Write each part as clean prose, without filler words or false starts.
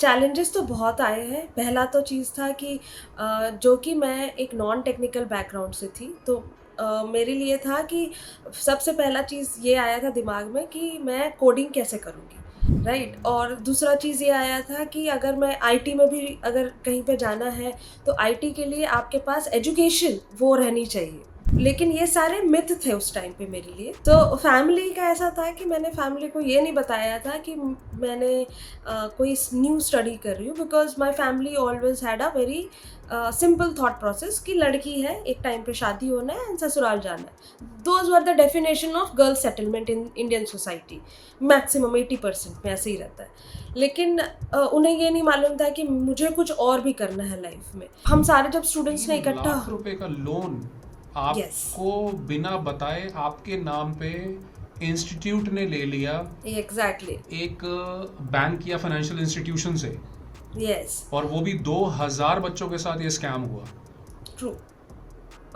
Challenges तो बहुत आए हैं। पहला तो चीज़ था कि जो कि मैं एक नॉन टेक्निकल बैकग्राउंड से थी, तो मेरे लिए था कि सबसे पहला चीज़ ये आया था दिमाग में कि मैं कोडिंग कैसे करूँगी, राइट? और दूसरा चीज़ ये आया था कि अगर मैं आईटी में भी अगर कहीं पे जाना है, तो आईटी के लिए आपके पास एजुकेशन वो रहनी चाहिए। लेकिन ये सारे मिथ थे उस टाइम पे मेरे लिए। तो फैमिली का ऐसा था कि मैंने फैमिली को ये नहीं बताया था कि मैंने कोई न्यू स्टडी कर रही हूँ, because my family always had a very simple thought process कि लड़की है, एक टाइम पे शादी होना है एंड ससुराल जाना है। Those were the definition of girl settlement in Indian society. Maximum 80% में ऐसे ही रहता है। लेकिन उन्हें ये नहीं मालूम था कि मुझे कुछ और भी करना है लाइफ में। हम सारे जब स्टूडेंट्स ने 3 इकट्ठा लाख रुपए का लोन यस आपको बिना बताए आपके नाम पे इंस्टीट्यूट ने ले लिया, एग्जैक्टली एक बैंक या फाइनेंशियल इंस्टीट्यूशन से, यस और वो भी 2000 बच्चों के साथ ये स्कैम हुआ। ट्रू।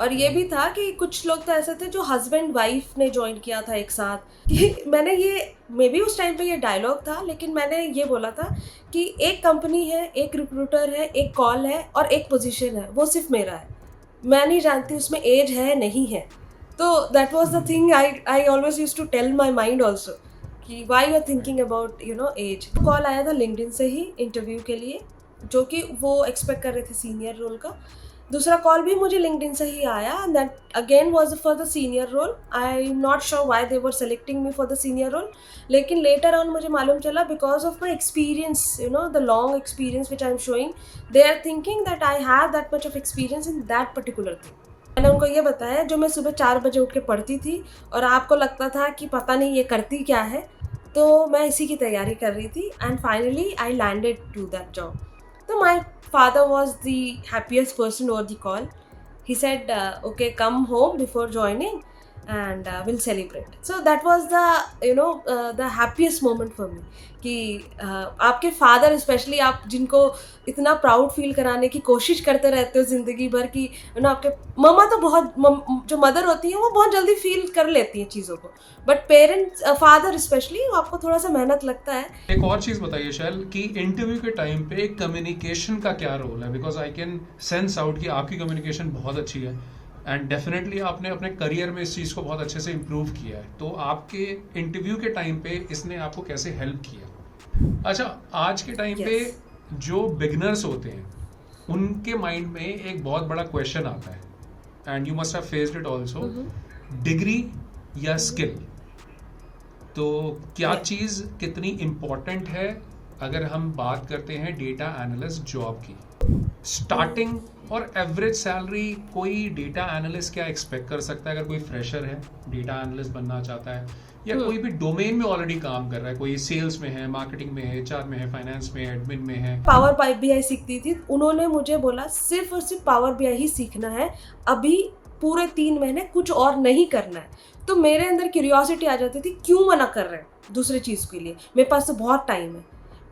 और ये भी था कि कुछ लोग तो ऐसे थे जो हस्बैंड वाइफ ने ज्वाइन किया था एक साथ। कि मैंने ये मे बी उस टाइम पे ये डायलॉग था, लेकिन मैंने ये बोला था कि एक कंपनी है, एक रिक्रूटर है, एक कॉल है और एक पोजीशन है, वो सिर्फ मेरा है। मैं नहीं जानती उसमें एज है नहीं है। तो that was the thing I always used to tell my mind also कि why you are thinking about age. Call आया था लिंक्डइन से ही इंटरव्यू के लिए, जो कि वो एक्सपेक्ट कर रहे थे सीनियर रोल का। दूसरा कॉल भी मुझे लिंक्डइन से ही आया, that again was for the senior role. I am not sure why they were selecting me for the senior role, लेकिन लेटर ऑन मुझे मालूम चला because of my experience, the long experience which I am showing, they are thinking that I have that much of experience in that particular thing. मैंने उनको ये बताया जो मैं सुबह 4 बजे उठ के पढ़ती थी और आपको लगता था कि पता नहीं ये करती क्या है, तो मैं इसी की तैयारी कर रही थी and finally I landed to that job. So my father was the happiest person over the call. He said, "Okay, come home before joining, and we'll celebrate." So that was the happiest moment for me. कि आपके father specially, आप जिनको इतना proud feel कराने की कोशिश करते रहते हो ज़िंदगी भर कि आपके मम्मा तो बहुत जो मदर होती हैं वो बहुत जल्दी फील कर लेती हैं चीज़ों को, बट पेरेंट्स फादर स्पेशली आपको थोड़ा सा मेहनत लगता है। एक और चीज बताइए शैल कि इंटरव्यू के टाइम पे कम्युनिकेशन का क्या रोल है, because I can sense out कि आपकी कम्युनिकेशन बहुत अच्छी है एंड डेफिनेटली आपने अपने करियर में इस चीज को बहुत अच्छे से इम्प्रूव किया है। तो आपके इंटरव्यू के टाइम पे इसने आपको कैसे हेल्प किया? अच्छा, आज के टाइम पे जो बिगिनर्स होते हैं उनके माइंड में एक बहुत बड़ा क्वेश्चन आता है and you must have faced it also, degree या स्किल। तो क्या चीज कितनी इम्पोर्टेंट है अगर हम बात करते हैं डेटा एनालिस्ट जॉब की? स्टार्टिंग और एवरेज सैलरी कोई डेटा एनालिस्ट क्या एक्सपेक्ट कर सकता है अगर कोई फ्रेशर है, डेटा एनालिस्ट बनना चाहता है, या कोई भी डोमेन में ऑलरेडी काम कर रहा है, कोई सेल्स में है, मार्केटिंग में है, एचआर में है, फाइनेंस में है, एडमिन में है? पावर बीआई सीखती थी, उन्होंने मुझे बोला सिर्फ और सिर्फ पावर बीआई ही सीखना है, अभी पूरे 3 महीने कुछ और नहीं करना है। तो मेरे अंदर क्यूरियोसिटी आ जाती थी, क्यों मना कर रहे हैं दूसरे चीज़ के लिए, मेरे पास तो बहुत टाइम है।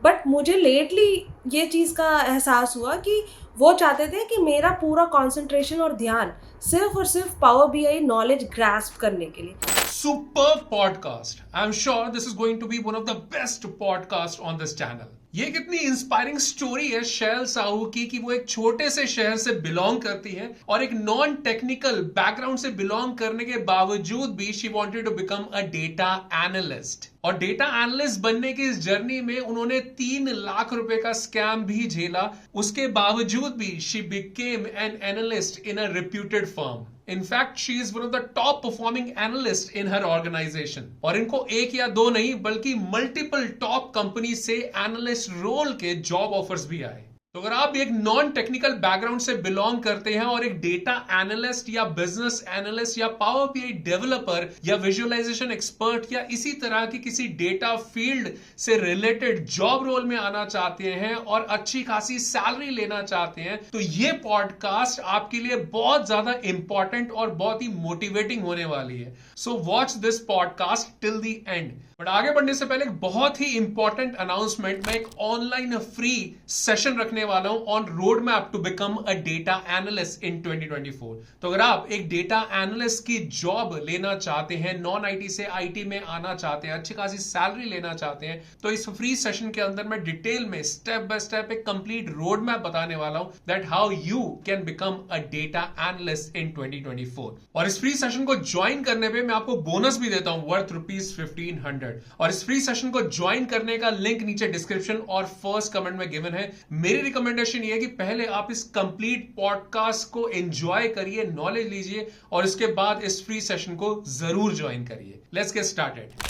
बट मुझे लेटली ये चीज़ का एहसास हुआ कि वो चाहते थे कि मेरा पूरा कंसंट्रेशन और ध्यान सिर्फ और सिर्फ पावर बीआई नॉलेज ग्रास्प करने के लिए। Superb podcast. I'm sure this is going to be one of the best podcasts on this channel. ये कितनी इंस्पायरिंग स्टोरी है शैल साहू की कि वो एक छोटे से शहर से बिलोंग करती है और एक नॉन टेक्निकल बैकग्राउंड से बिलोंग करने के बावजूद भी she wanted to become a data analyst. और डेटा एनालिस्ट बनने की इस जर्नी में उन्होंने 3 लाख रुपए का स्कैम भी झेला। उसके बावजूद भी she became an analyst in a reputed firm. In fact, she is one of the top performing analysts in her organization. और इनको एक या दो नहीं बल्कि मल्टीपल टॉप कंपनी से एनालिस्ट रोल के जॉब ऑफर्स भी आए। तो अगर आप एक नॉन टेक्निकल बैकग्राउंड से बिलोंग करते हैं और एक डेटा एनालिस्ट या बिजनेस एनालिस्ट या पावर बीआई डेवलपर या विजुअलाइजेशन एक्सपर्ट या इसी तरह की किसी डेटा फील्ड से रिलेटेड जॉब रोल में आना चाहते हैं और अच्छी खासी सैलरी लेना चाहते हैं, तो ये पॉडकास्ट आपके लिए बहुत ज्यादा इंपॉर्टेंट और बहुत ही मोटिवेटिंग होने वाली है। So watch this podcast till the end. But आगे बढ़ने से पहले एक बहुत ही इंपॉर्टेंट अनाउंसमेंट, मैं एक ऑनलाइन फ्री सेशन रखने वाला हूं on road map to become a data analyst in 2024। तो अगर आप एक डेटा एनालिस्ट की जॉब लेना चाहते हैं, नॉन आईटी से आईटी में आना चाहते हैं, अच्छी खासी सैलरी लेना चाहते हैं, तो इस फ्री सेशन के अंदर मैं डिटेल में स्टेप बाय स्टेप एक कंप्लीट रोड मैप बताने वाला हूं that how you can become a data analyst in 2024। और इस फ्री सेशन को ज्वाइन करने पे मैं आपको बोनस भी देता हूं वर्थ ₹1500। और इस फ्री सेशन को ज्वाइन करने का लिंक नीचे डिस्क्रिप्शन और फर्स्ट कमेंट में गिवन है। मेरी रिकमेंडेशन ये है कि पहले आप इस कंप्लीट पॉडकास्ट को एंजॉय करिए, नॉलेज लीजिए और इसके बाद इस फ्री सेशन को जरूर ज्वाइन करिए। Let's get started.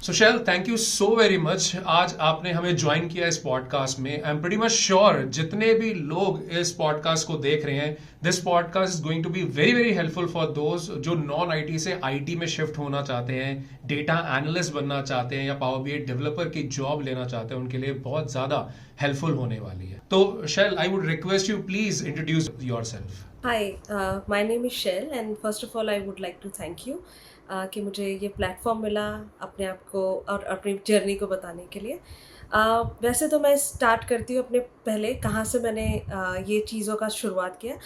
So Shail, thank you so very much. आज आपने हमें ज्वाइन किया इस पॉडकास्ट में। I am pretty much sure जितने भी लोग इस पॉडकास्ट को देख रहे हैं, this podcast is going to be very very helpful for those जो नॉन आईटी से आईटी में शिफ्ट होना चाहते हैं, डेटा एनालिस्ट बनना चाहते हैं या पावर बीआई डेवलपर की जॉब लेना चाहते हैं। उनके लिए बहुत ज्यादा हेल्पफुल होने वाली है। तो Shail, I would request you please introduce yourself. Hi, my name is Shell and first of all I would like to thank you कि मुझे ये प्लेटफॉर्म मिला अपने आप को और अपनी जर्नी को बताने के लिए। वैसे तो मैं स्टार्ट करती हूँ अपने पहले कहाँ से मैंने ये चीज़ों का शुरुआत किया।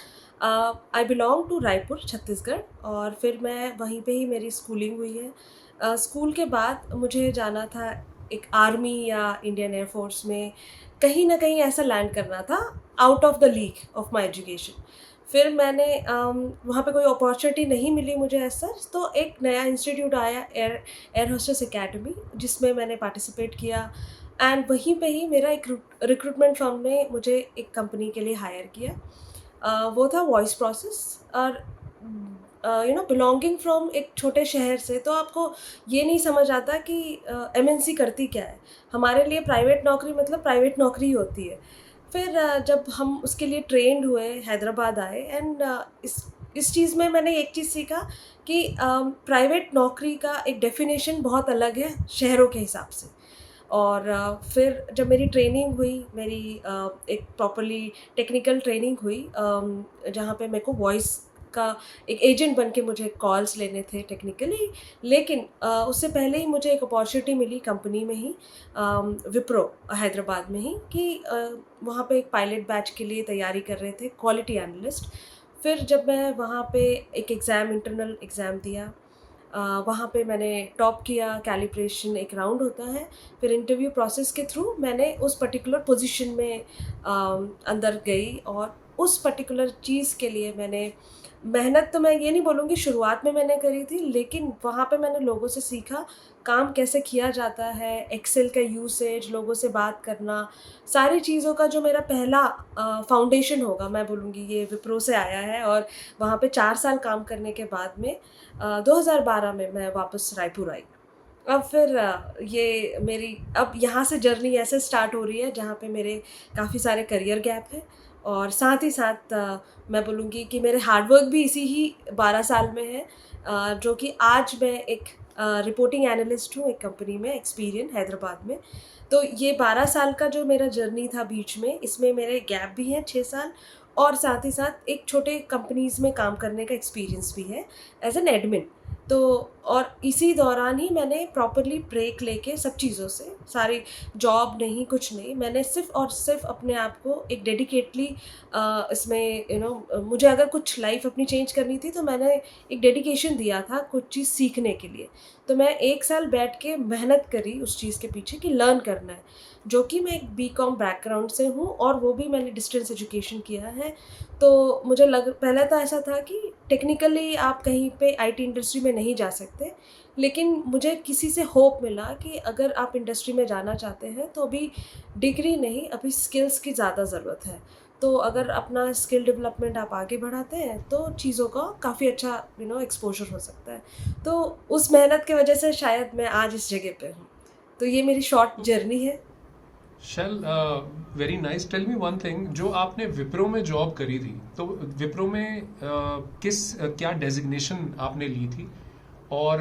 I belong to Raipur Chhattisgarh और फिर मैं वहीं पे ही मेरी स्कूलिंग हुई है। स्कूल के बाद मुझे जाना था एक आर्मी या इंडियन एयरफोर्स में, कहीं ना कहीं ऐसा लैंड करना था out of the league of my education. फिर मैंने वहाँ पे कोई अपॉर्चुनिटी नहीं मिली मुझे एज सच, तो एक नया इंस्टीट्यूट आया एयर होस्टेस एकेडमी, जिसमें मैंने पार्टिसिपेट किया एंड वहीं पे ही मेरा एक रिक्रूटमेंट फर्म ने मुझे एक कंपनी के लिए हायर किया। वो था वॉइस प्रोसेस। और बिलोंगिंग फ्रॉम एक छोटे शहर से, तो आपको ये नहीं समझ आता कि एमएनसी करती क्या है। हमारे लिए प्राइवेट नौकरी मतलब प्राइवेट नौकरी ही होती है। फिर जब हम उसके लिए ट्रेंड हुए, हैदराबाद आए एंड इस चीज़ में मैंने एक चीज़ सीखा कि प्राइवेट नौकरी का एक डेफिनेशन बहुत अलग है शहरों के हिसाब से। और फिर जब मेरी ट्रेनिंग हुई, मेरी एक प्रॉपरली टेक्निकल ट्रेनिंग हुई, जहाँ पे मेरे को वॉइस का एक एजेंट बन के मुझे कॉल्स लेने थे टेक्निकली। लेकिन उससे पहले ही मुझे एक अपॉर्चुनिटी मिली कंपनी में ही, विप्रो हैदराबाद में ही, कि वहाँ पे एक पायलट बैच के लिए तैयारी कर रहे थे, क्वालिटी एनालिस्ट। फिर जब मैं वहाँ पे एक एग्ज़ाम, इंटरनल एग्ज़ाम दिया, वहाँ पे मैंने टॉप किया। कैलिब्रेशन एक राउंड होता है, फिर इंटरव्यू प्रोसेस के थ्रू मैंने उस पर्टिकुलर पोजीशन में अंदर गई। और उस पर्टिकुलर चीज़ के लिए मैंने मेहनत, तो मैं ये नहीं बोलूँगी शुरुआत में मैंने करी थी, लेकिन वहाँ पे मैंने लोगों से सीखा काम कैसे किया जाता है, एक्सेल का यूसेज, लोगों से बात करना, सारी चीज़ों का जो मेरा पहला फाउंडेशन होगा, मैं बोलूँगी ये विप्रो से आया है। और वहाँ पे 4 साल काम करने के बाद में 2012 में मैं वापस रायपुर आई। अब फिर ये मेरी अब यहाँ से जर्नी ऐसे स्टार्ट हो रही है जहाँ पे मेरे काफ़ी सारे करियर गैप हैं। और साथ ही साथ मैं बोलूँगी कि मेरे हार्डवर्क भी इसी ही 12 साल में है, जो कि आज मैं एक रिपोर्टिंग एनालिस्ट हूँ एक कंपनी में, एक्सपीरियंस हैदराबाद में। तो ये 12 साल का जो मेरा जर्नी था बीच में, इसमें मेरे गैप भी हैं 6 साल, और साथ ही साथ एक छोटे कंपनीज़ में काम करने का एक्सपीरियंस भी है एज एन एडमिन। तो और इसी दौरान ही मैंने प्रॉपरली ब्रेक लेके सब चीज़ों से, सारी जॉब नहीं, कुछ नहीं, मैंने सिर्फ़ और सिर्फ अपने आप को एक डेडिकेटली इसमें मुझे अगर कुछ लाइफ अपनी चेंज करनी थी तो मैंने एक डेडिकेशन दिया था कुछ चीज़ सीखने के लिए। तो मैं 1 साल बैठ के मेहनत करी उस चीज़ के पीछे कि लर्न करना है, जो कि मैं एक बीकॉम बैकग्राउंड से हूँ और वो भी मैंने डिस्टेंस एजुकेशन किया है। तो मुझे पहले तो ऐसा था कि टेक्निकली आप कहीं पे आईटी इंडस्ट्री में नहीं जा सकते, लेकिन मुझे किसी से होप मिला कि अगर आप इंडस्ट्री में जाना चाहते हैं तो अभी डिग्री नहीं, अभी स्किल्स की ज़्यादा ज़रूरत है। तो अगर अपना स्किल डेवलपमेंट आप आगे बढ़ाते हैं तो चीज़ों का काफ़ी अच्छा एक्सपोजर हो सकता है। तो उस मेहनत की वजह से शायद मैं आज इस जगह पे हूँ। तो ये मेरी शॉर्ट जर्नी है। Shail, very nice. Tell me one thing, जो आपने विप्रो में जॉब करी थी, तो विप्रो में क्या डेजिग्नेशन आपने ली थी और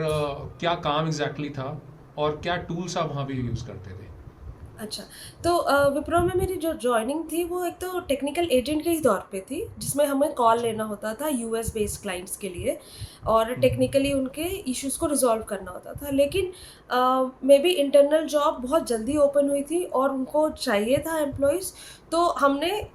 क्या काम एग्जैक्टली था और क्या टूल्स आप वहाँ पे यूज़ करते थे? अच्छा, तो विप्रो में मेरी जो जॉइनिंग थी वो एक तो टेक्निकल एजेंट के ही तौर पे थी, जिसमें हमें कॉल अच्छा। लेना होता था यूएस बेस्ड क्लाइंट्स के लिए और हम्म। टेक्निकली उनके इश्यूज़ को रिज़ॉल्व करना होता था। लेकिन मेबी इंटरनल जॉब बहुत जल्दी ओपन हुई थी और उनको चाहिए था एम्प्लॉइज़, तो हमें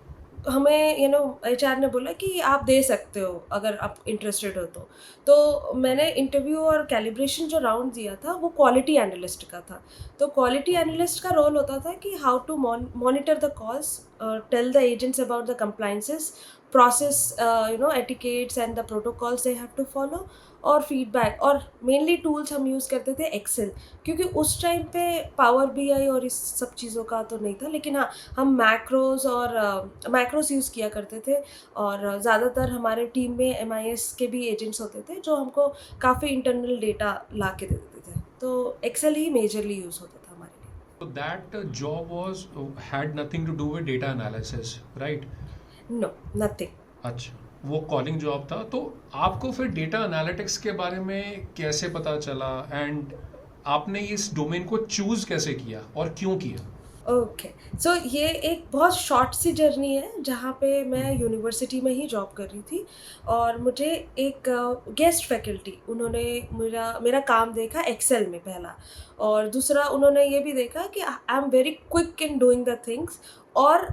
एचआर ने बोला कि आप दे सकते हो अगर आप इंटरेस्टेड हो तो। तो मैंने ओके। इंटरव्यू और कैलिब्रेशन जो राउंड दिया था वो क्वालिटी एनालिस्ट का था। तो क्वालिटी ओके। एनालिस्ट का रोल होता था कि how to monitor the calls, tell the agents about the compliances, process etiquettes and the protocols they have to follow, और फीडबैक। और मेनली टूल्स हम यूज़ करते थे एक्सेल, क्योंकि उस टाइम पे पावर बीआई और इस सब चीज़ों का तो नहीं था। लेकिन हाँ, हम मैक्रोस यूज़ किया करते थे। और ज़्यादातर हमारे टीम में एमआईएस के भी एजेंट्स होते थे जो हमको काफ़ी इंटरनल डेटा ला के दे देते थे। तो एक्सेल ही मेजरली यूज़ होता था हमारे लिए। So that job was had nothing to do with data analysis, right? No, nothing. अच्छा, वो कॉलिंग जॉब था। तो आपको फिर डेटा एनालिटिक्स के बारे में कैसे पता चला, एंड आपने इस डोमेन को चूज कैसे किया और क्यों किया? ओके, सो ये एक बहुत शॉर्ट सी जर्नी है जहाँ पे मैं हम्म। यूनिवर्सिटी में ही जॉब कर रही थी। और मुझे एक गेस्ट फैकल्टी उन्होंने मेरा मेरा काम देखा एक्सेल में पहला, और दूसरा उन्होंने ये भी देखा कि आई am very quick in doing the things. और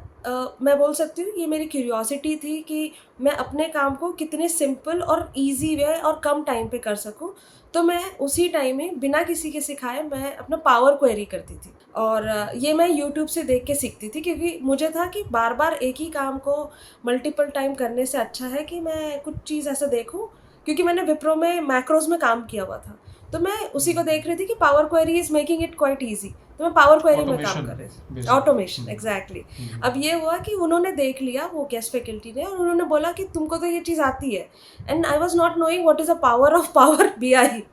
मैं बोल सकती हूँ ये मेरी क्यूरियोसिटी थी कि मैं अपने काम को कितने सिंपल और इजी वे और कम टाइम पे कर सकूँ। तो मैं उसी टाइम में बिना किसी के सिखाए मैं अपना पावर क्वेरी करती थी। और ये मैं यूट्यूब से देख के सीखती थी, क्योंकि मुझे था कि बार-बार एक ही काम को मल्टीपल टाइम करने से अच्छा है कि मैं कुछ चीज़ ऐसा देखूँ, क्योंकि मैंने विप्रो में मैक्रोज़ में काम किया हुआ था। तो मैं उसी को देख रही थी कि power query is making it quite easy, तो मैं पावर क्वेरी में काम ऑटोमेशन, कर रही थी। बेसिकली। Automation, exactly. अब हम्म। ये हुआ कि उन्होंने देख लिया वो गेस्ट फैकल्टी ने, और उन्होंने बोला कि तुमको तो ये चीज़ आती है। And I was not knowing what is the power of power BI.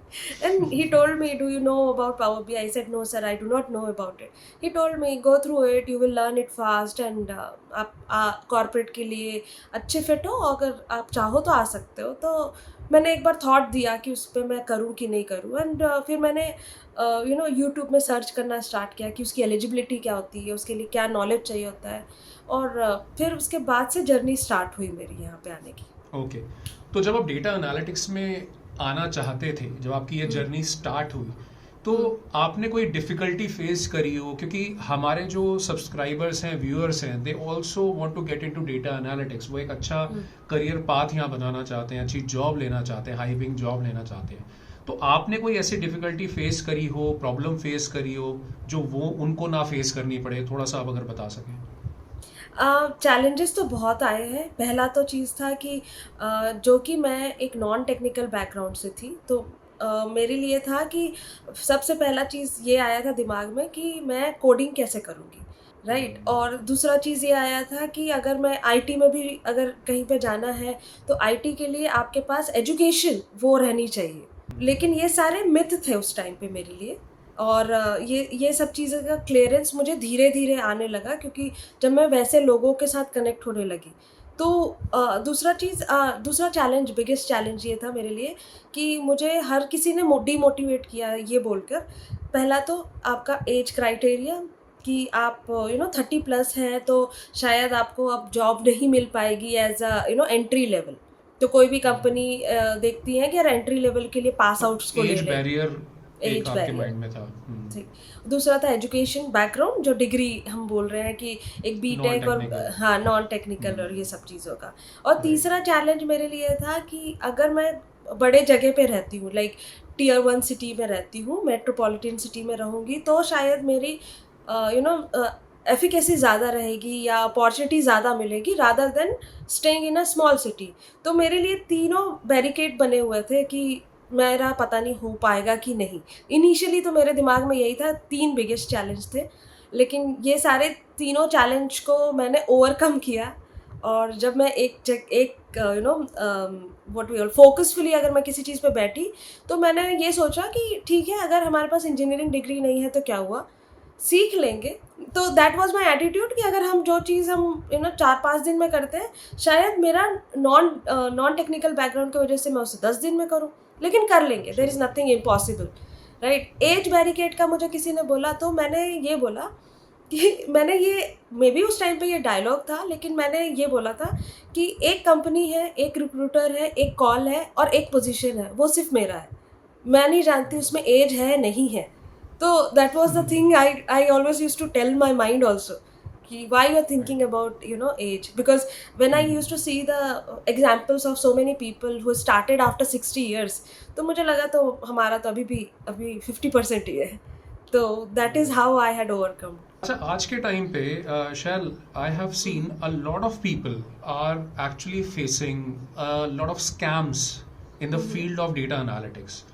And he told me, "Do you know about Power BI?" I said, "No, sir, I do not know about it." He told me, "Go through it. You will learn it fast, and आप corporate के लिए अच्छे fit हो, अगर आप चाहो तो आ सकते हो।" तो मैंने एक बार थॉट दिया कि उस पे मैं करूँ कि नहीं करूँ। एंड फिर मैंने यूट्यूब में सर्च करना स्टार्ट किया कि उसकी एलिजिबिलिटी क्या होती है, उसके लिए क्या नॉलेज चाहिए होता है। और फिर उसके बाद से जर्नी स्टार्ट हुई मेरी यहाँ पे आने की। ओके। तो जब आप डेटा एनालिटिक्स में आना चाहते थे, जब आपकी ये हुँ, जर्नी स्टार्ट हुई, तो हुँ, आपने कोई डिफ़िकल्टी फेस करी हो? क्योंकि हमारे जो सब्सक्राइबर्स हैं, व्यूअर्स हैं, they also want to get into data analytics. वो एक अच्छा हुँ। करियर पाथ यहाँ बनाना चाहते हैं, अच्छी जॉब लेना चाहते हैं, हाई पेइंग जॉब लेना चाहते हैं। तो आपने कोई ऐसी डिफ़िकल्टी फेस करी हो, प्रॉब्लम फेस करी हो, जो वो उनको ना फेस करनी पड़े? थोड़ा सा आप अगर बता सकें। चैलेंजेस तो बहुत आए हैं। पहला तो चीज़ था कि जो कि मैं एक नॉन टेक्निकल बैकग्राउंड से थी, तो मेरे लिए था कि सबसे पहला चीज़ ये आया था दिमाग में कि मैं कोडिंग कैसे करूँगी, राइट? और दूसरा चीज़ ये आया था कि अगर मैं आईटी में भी अगर कहीं पे जाना है, तो आईटी के लिए आपके पास एजुकेशन वो रहनी चाहिए। लेकिन ये सारे मिथ थे उस टाइम पे मेरे लिए। और ये सब चीज़ें का क्लीयरेंस मुझे धीरे-धीरे आने लगा, क्योंकि जब मैं वैसे लोगों के साथ कनेक्ट होने लगी। तो दूसरा चैलेंज, बिगेस्ट चैलेंज ये था मेरे लिए कि मुझे हर किसी ने डिमोटिवेट किया ये बोलकर। पहला तो आपका एज क्राइटेरिया कि आप 30 प्लस हैं, तो शायद आपको अब जॉब नहीं मिल पाएगी एज़ एंट्री लेवल। तो कोई भी कंपनी देखती है कि यार एंट्री लेवल के लिए पास तो आउट्स को ले एज ले। बैरियर एक एज आपके बैरियर, माइंड में था। ठीक। दूसरा था एजुकेशन बैकग्राउंड, जो डिग्री हम बोल रहे हैं कि एक नॉन बीटेक और टेक्निकल। हाँ, नॉन टेक्निकल और ये सब चीज़ों का। और राइट। तीसरा चैलेंज मेरे लिए था कि अगर मैं बड़े जगह पे रहती हूँ, लाइक टियर 1 सिटी में रहती हूँ, मेट्रोपॉलिटन सिटी में रहूँगी, तो शायद मेरी एफिकेसी ज़्यादा रहेगी या अपॉर्च्युनिटी ज़्यादा मिलेगी rather than staying in a small city. तो मेरे लिए तीनों बैरिकेड बने हुए थे कि मेरा पता नहीं हो पाएगा कि नहीं। इनिशियली तो मेरे दिमाग में यही था, 3 बिगेस्ट चैलेंज थे। लेकिन ये सारे तीनों चैलेंज को मैंने ओवरकम किया। और जब मैं एक व्हाट वी कॉल फोकसफुली अगर मैं किसी चीज़ पे बैठी, तो मैंने ये सोचा कि ठीक है, अगर हमारे पास इंजीनियरिंग डिग्री नहीं है तो क्या हुआ? सीख लेंगे। तो दैट वाज़ माय एटीट्यूड कि अगर हम जो चीज़ हम 4-5 दिन में करते हैं, शायद मेरा नॉन टेक्निकल बैकग्राउंड की वज़ह से मैं उसे 10 दिन में करूँ, लेकिन कर लेंगे, there is absolutely. Nothing impossible, right? As barricade का मुझे किसी ने बोला, तो मैंने ये बोला कि मैंने ये मे बी उस टाइम पे ये डायलॉग था, लेकिन मैंने ये बोला था कि एक कंपनी है, एक रिक्रूटर है, एक कॉल है और एक पोज़ीशन है, वो सिर्फ़ मेरा है। मैं नहीं जानती उसमें ऐज है, नहीं है। तो that was the thing I always used to tell my mind also कि why you are right. Thinking about age, because when I used to see the examples of so many people who started after 60 years, तो मुझे लगा तो हमारा तो अभी 50% ही है। तो that is right. How I had overcome. अच्छा, आज के टाइम पे Shail, I have seen a lot of people are actually facing a lot of scams in the field of data analytics.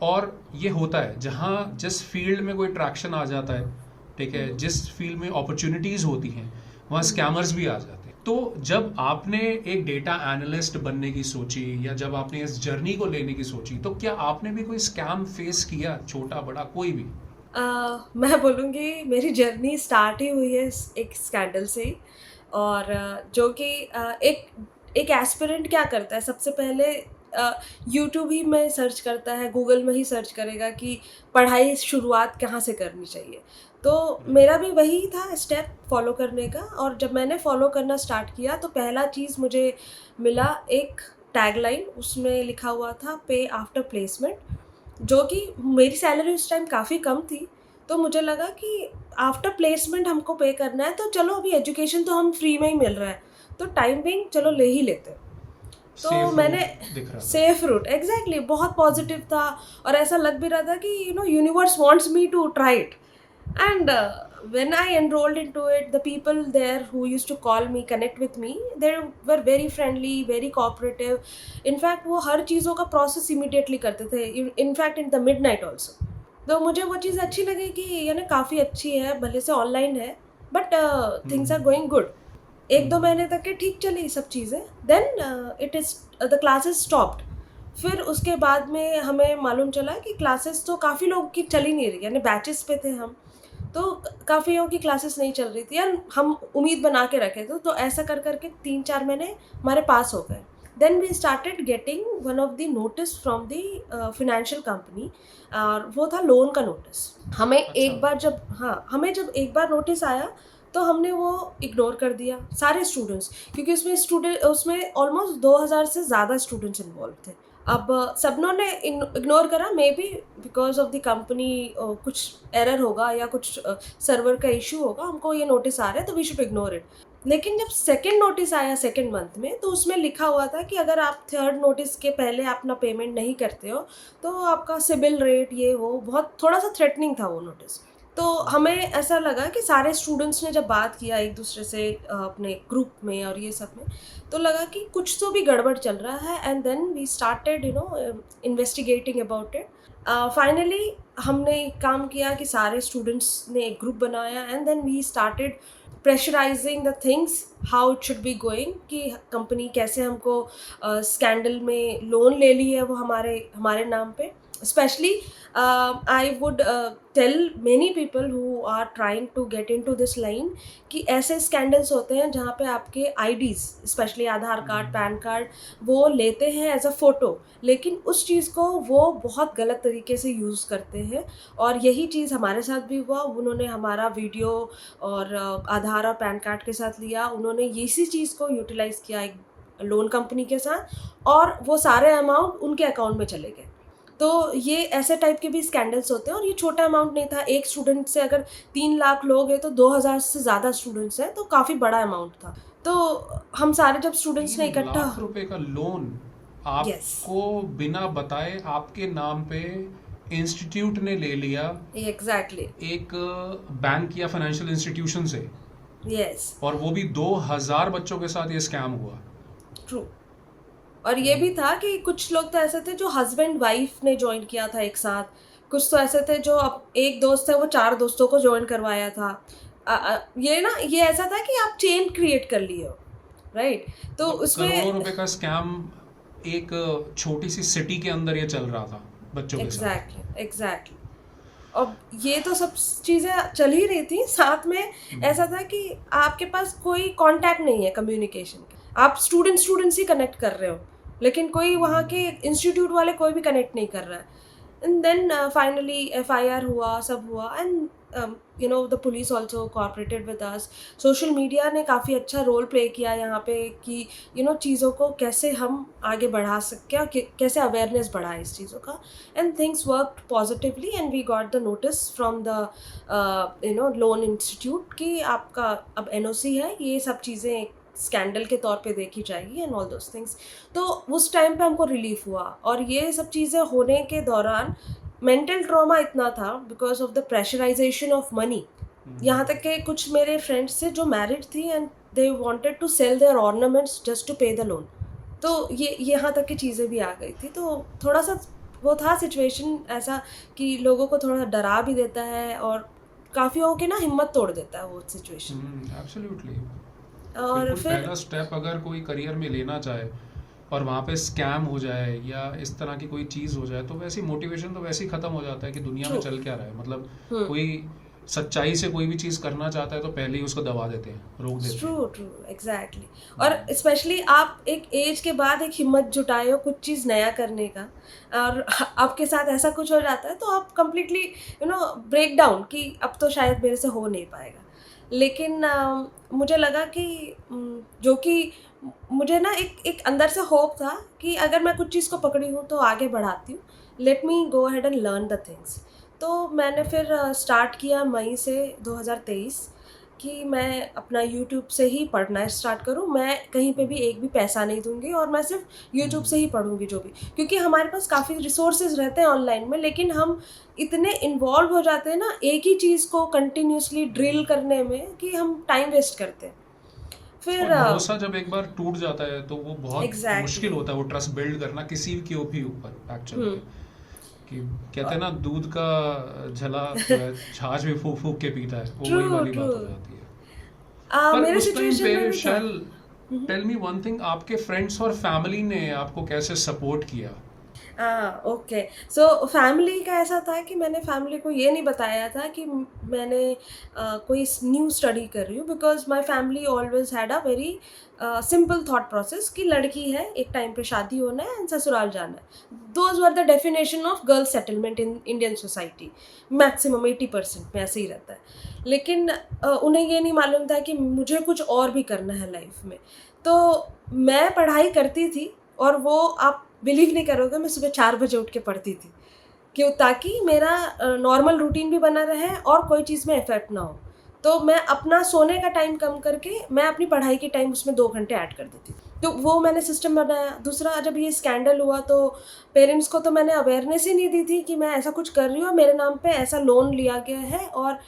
और ये होता है जहाँ जिस फील्ड में कोई ट्रैक्शन आ जाता है, ठीक है, जिस फील्ड में अपॉर्चुनिटीज होती हैं, वहाँ स्कैमर्स भी आ जाते हैं। तो जब आपने एक डेटा एनालिस्ट बनने की सोची या जब आपने इस जर्नी को लेने की सोची, तो क्या आपने भी कोई स्कैम फेस किया, छोटा बड़ा कोई भी? मैं बोलूँगी मेरी जर्नी स्टार्ट ही हुई है एक स्कैंडल से ही। और जो कि एक एक एस्पिरेंट क्या करता है सबसे पहले, यूट्यूब ही में सर्च करता है, गूगल में ही सर्च करेगा कि पढ़ाई शुरुआत कहाँ से करनी चाहिए। तो मेरा भी वही था स्टेप फॉलो करने का, और जब मैंने फॉलो करना स्टार्ट किया तो पहला चीज़ मुझे मिला, एक टैगलाइन, उसमें लिखा हुआ था पे आफ्टर प्लेसमेंट, जो कि मेरी सैलरी उस टाइम काफ़ी कम थी। तो मुझे लगा कि आफ्टर प्लेसमेंट हमको पे करना है, तो चलो अभी एजुकेशन तो हम फ्री में ही मिल रहा है, तो टाइम बिंग चलो ले ही लेते हैं। तो सेफ मैंने रूट दिख रहा था। सेफ रूट एग्ज़ैक्टली बहुत पॉज़िटिव था, और ऐसा लग भी रहा था कि universe wants me to try it. And when I enrolled into it, the people there who used to call me, connect with me, they were very friendly, very cooperative. In fact, वो हर चीज़ों का process immediately करते थे, in fact in the midnight also. तो मुझे वो चीज़ अच्छी लगी कि काफ़ी अच्छी है, भले से ऑनलाइन है, but things are going good. 1-2 महीने तक के ठीक चली सब चीज़ें, then it is the classes stopped. फिर उसके बाद में हमें मालूम चला कि क्लासेस तो काफ़ी लोगों की चल ही नहीं रही, बैचेस पे थे हम। तो काफ़ियों की क्लासेस नहीं चल रही थी, और हम उम्मीद बना के रखे थे, तो ऐसा कर के 3-4 महीने हमारे पास हो गए। Then we started getting one of the notice from the financial company, और वो था लोन का नोटिस। अच्छा। हमें जब एक बार नोटिस आया, तो हमने वो इग्नोर कर दिया सारे स्टूडेंट्स, क्योंकि उसमें ऑलमोस्ट 2000 से ज़्यादा स्टूडेंट्स इन्वॉल्व थे। अब सबनों ने इग्नोर करा, may be because of the company, कुछ एरर होगा या कुछ सर्वर का इश्यू होगा, हमको ये नोटिस आ रहा है तो वी शुड इग्नोर इट। लेकिन जब सेकंड नोटिस आया सेकंड मंथ में, तो उसमें लिखा हुआ था कि अगर आप थर्ड नोटिस के पहले अपना पेमेंट नहीं करते हो, तो आपका सिबिल रेट ये वो बहुत थोड़ा-सा थ्रेटनिंग था वो नोटिस। तो हमें ऐसा लगा कि सारे स्टूडेंट्स ने जब बात किया एक दूसरे से, अपने ग्रुप में और ये सब में, तो लगा कि कुछ तो भी गड़बड़ चल रहा है, and then we started investigating about it. Finally हमने एक काम किया कि सारे स्टूडेंट्स ने एक ग्रुप बनाया, and then we started pressurising the things, how it should be going, कि कंपनी कैसे हमको स्कैंडल में लोन ले ली है वो हमारे हमारे नाम पे। Specially I would tell many people who are trying to get into this line कि ऐसे स्कैंडल्स होते हैं जहाँ पे आपके आईडीज़, स्पेशली आधार कार्ड, पैन कार्ड, वो लेते हैं एज अ फ़ोटो, लेकिन उस चीज़ को वो बहुत गलत तरीके से यूज़ करते हैं। और यही चीज़ हमारे साथ भी हुआ, उन्होंने हमारा वीडियो और आधार और पैन कार्ड के साथ लिया, उन्होंने इसी चीज़ को यूटिलाइज़ किया एक लोन कंपनी के साथ, और वो सारे अमाउंट उनके अकाउंट में चले गए। तो ये ऐसे टाइप के भी स्कैंडल्स होते हैं, और ये छोटा अमाउंट नहीं था, एक स्टूडेंट से अगर 3 लाख लोग हैं तो 2000 से ज़्यादा स्टूडेंट्स हैं, तो काफ़ी बड़ा अमाउंट था। तो हम सारे जब स्टूडेंट्स ने 3 लाख रुपए का लोन यस, आपको बिना बताए आपके नाम पे इंस्टीट्यूट ने ले लिया, एग्ज़ैक्टली, एक बैंक या फाइनेंशियल इंस्टीट्यूशन से, यस, और वो भी 2000 बच्चों के साथ ये स्कैम हुआ। ट्रू। और ये भी था कि कुछ लोग तो ऐसे थे जो हस्बैंड वाइफ ने जॉइन किया था एक साथ, कुछ तो ऐसे थे जो अब एक दोस्त है वो 4 दोस्तों को जॉइन करवाया था। ये ऐसा था कि आप चेन क्रिएट कर लिए हो, राइट? तो मतलब करोड़ों उसमें रुपए का स्कैम एक छोटी सी सिटी के अंदर ये चल रहा था बच्चों के साथ। Exactly, exactly. अब ये तो सब चीज़ें चल ही रही थी, साथ में ऐसा था कि आपके पास कोई कॉन्टैक्ट नहीं है कम्युनिकेशन का। आप स्टूडेंट्स ही कनेक्ट कर रहे हो, लेकिन कोई वहाँ के इंस्टीट्यूट वाले कोई भी कनेक्ट नहीं कर रहा है। एंड देन फाइनली एफआईआर हुआ, सब हुआ, and the police also cooperated with us, social media ने काफ़ी अच्छा रोल प्ले किया यहाँ पे कि चीज़ों को कैसे हम आगे बढ़ा सकते हैं और कैसे अवेयरनेस बढ़ाए इस चीज़ों का, and things worked positively and we got the notice from the loan institute कि आपका अब एनओसी है, ये सब चीज़ें स्कैंडल के तौर पे देखी जाएगी एंड ऑल दोस थिंग्स। तो उस टाइम पे हमको रिलीफ हुआ, और ये सब चीज़ें होने के दौरान मेंटल ट्रॉमा इतना था because of the pressurisation of money. यहाँ तक कि कुछ मेरे फ्रेंड्स थे जो मैरिड थी and they wanted to sell their ornaments just to pay the loan. तो ये यहाँ तक की चीज़ें भी आ गई थी, तो थोड़ा सा वो था सिचुएशन ऐसा कि लोगों को थोड़ा डरा भी देता है और काफ़ी लोगों की ना हिम्मत तोड़ देता है वो सिचुएशन। एब्सोल्युटली। और बिल्कुल, फिर पहला स्टेप अगर कोई करियर में लेना चाहे और वहाँ पे स्कैम हो जाए या इस तरह की कोई चीज़ हो जाए तो वैसी मोटिवेशन तो वैसे ही ख़त्म हो जाता है कि दुनिया में ट्रू। चल क्या रहा है। मतलब हम्म। कोई सच्चाई से कोई भी चीज़ करना चाहता है तो पहले ही उसको दबा देते हैं, रोक देते ट्रू हैं। True exactly. और स्पेशली आप एक एज के बाद एक हिम्मत जुटाए हो कुछ चीज़ नया करने का, और आपके साथ ऐसा कुछ हो जाता है तो आप कंप्लीटली ब्रेक डाउन कि अब तो शायद मेरे से हो नहीं पाएगा। लेकिन मुझे लगा कि जो कि मुझे ना एक एक अंदर से होप था कि अगर मैं कुछ चीज़ को पकड़ी हूँ तो आगे बढ़ाती हूँ, let me go ahead and learn the things. तो मैंने फिर स्टार्ट किया मई से 2023 कि मैं अपना यूट्यूब से ही पढ़ना स्टार्ट करूँ, मैं कहीं पे भी एक भी पैसा नहीं दूँगी और मैं सिर्फ यूट्यूब से ही पढ़ूँगी जो भी, क्योंकि हमारे पास काफ़ी रिसोर्सेज रहते हैं ऑनलाइन में, लेकिन हम इतने इन्वॉल्व हो जाते हैं ना एक ही चीज़ को कंटिन्यूअसली ड्रिल करने में कि हम टाइम वेस्ट करते हैं। और फिर भरोसा जब एक बार टूट जाता है तो वो बहुत मुश्किल एग्जैक्टली। होता है वो ट्रस्ट बिल्ड करना किसी के भी ऊपर एक्चुअल में। कि कहते हैं ना, दूध का झला जो है छाछ भी फूक फूक के पीता है, वो ट्रू वही वाली ट्रू। बात हो जाती है। पर मेरे उस टाइम सिचुएशन पे में भी था। शैल, टेल मी वन थिंग, आपके फ्रेंड्स और फैमिली ने आपको कैसे सपोर्ट किया? ओके। सो फैमिली का ऐसा था कि मैंने फैमिली को ये नहीं बताया था कि मैंने कोई न्यू स्टडी कर रही हूँ, because my family always had a very simple thought process कि लड़की है, एक टाइम पे शादी होना है एंड ससुराल जाना है। Those were the definition of girl settlement in Indian society. Maximum 80% में ऐसे ही रहता है। लेकिन उन्हें ये नहीं मालूम था कि मुझे कुछ और भी करना है लाइफ में। तो मैं पढ़ाई करती थी, और वो आप बिलीव नहीं करोगे, मैं सुबह 4 बजे उठ के पढ़ती थी, क्यों? ताकि मेरा नॉर्मल रूटीन भी बना रहे और कोई चीज़ में इफ़ेक्ट ना हो। तो मैं अपना सोने का टाइम कम करके मैं अपनी पढ़ाई के टाइम उसमें 2 घंटे ऐड कर देती थी। तो वो मैंने सिस्टम बनाया। दूसरा, जब ये स्कैंडल हुआ तो पेरेंट्स को तो मैंने अवेयरनेस ही नहीं दी थी कि मैं ऐसा कुछ कर रही हूँ और मेरे नाम पे ऐसा लोन लिया गया है, और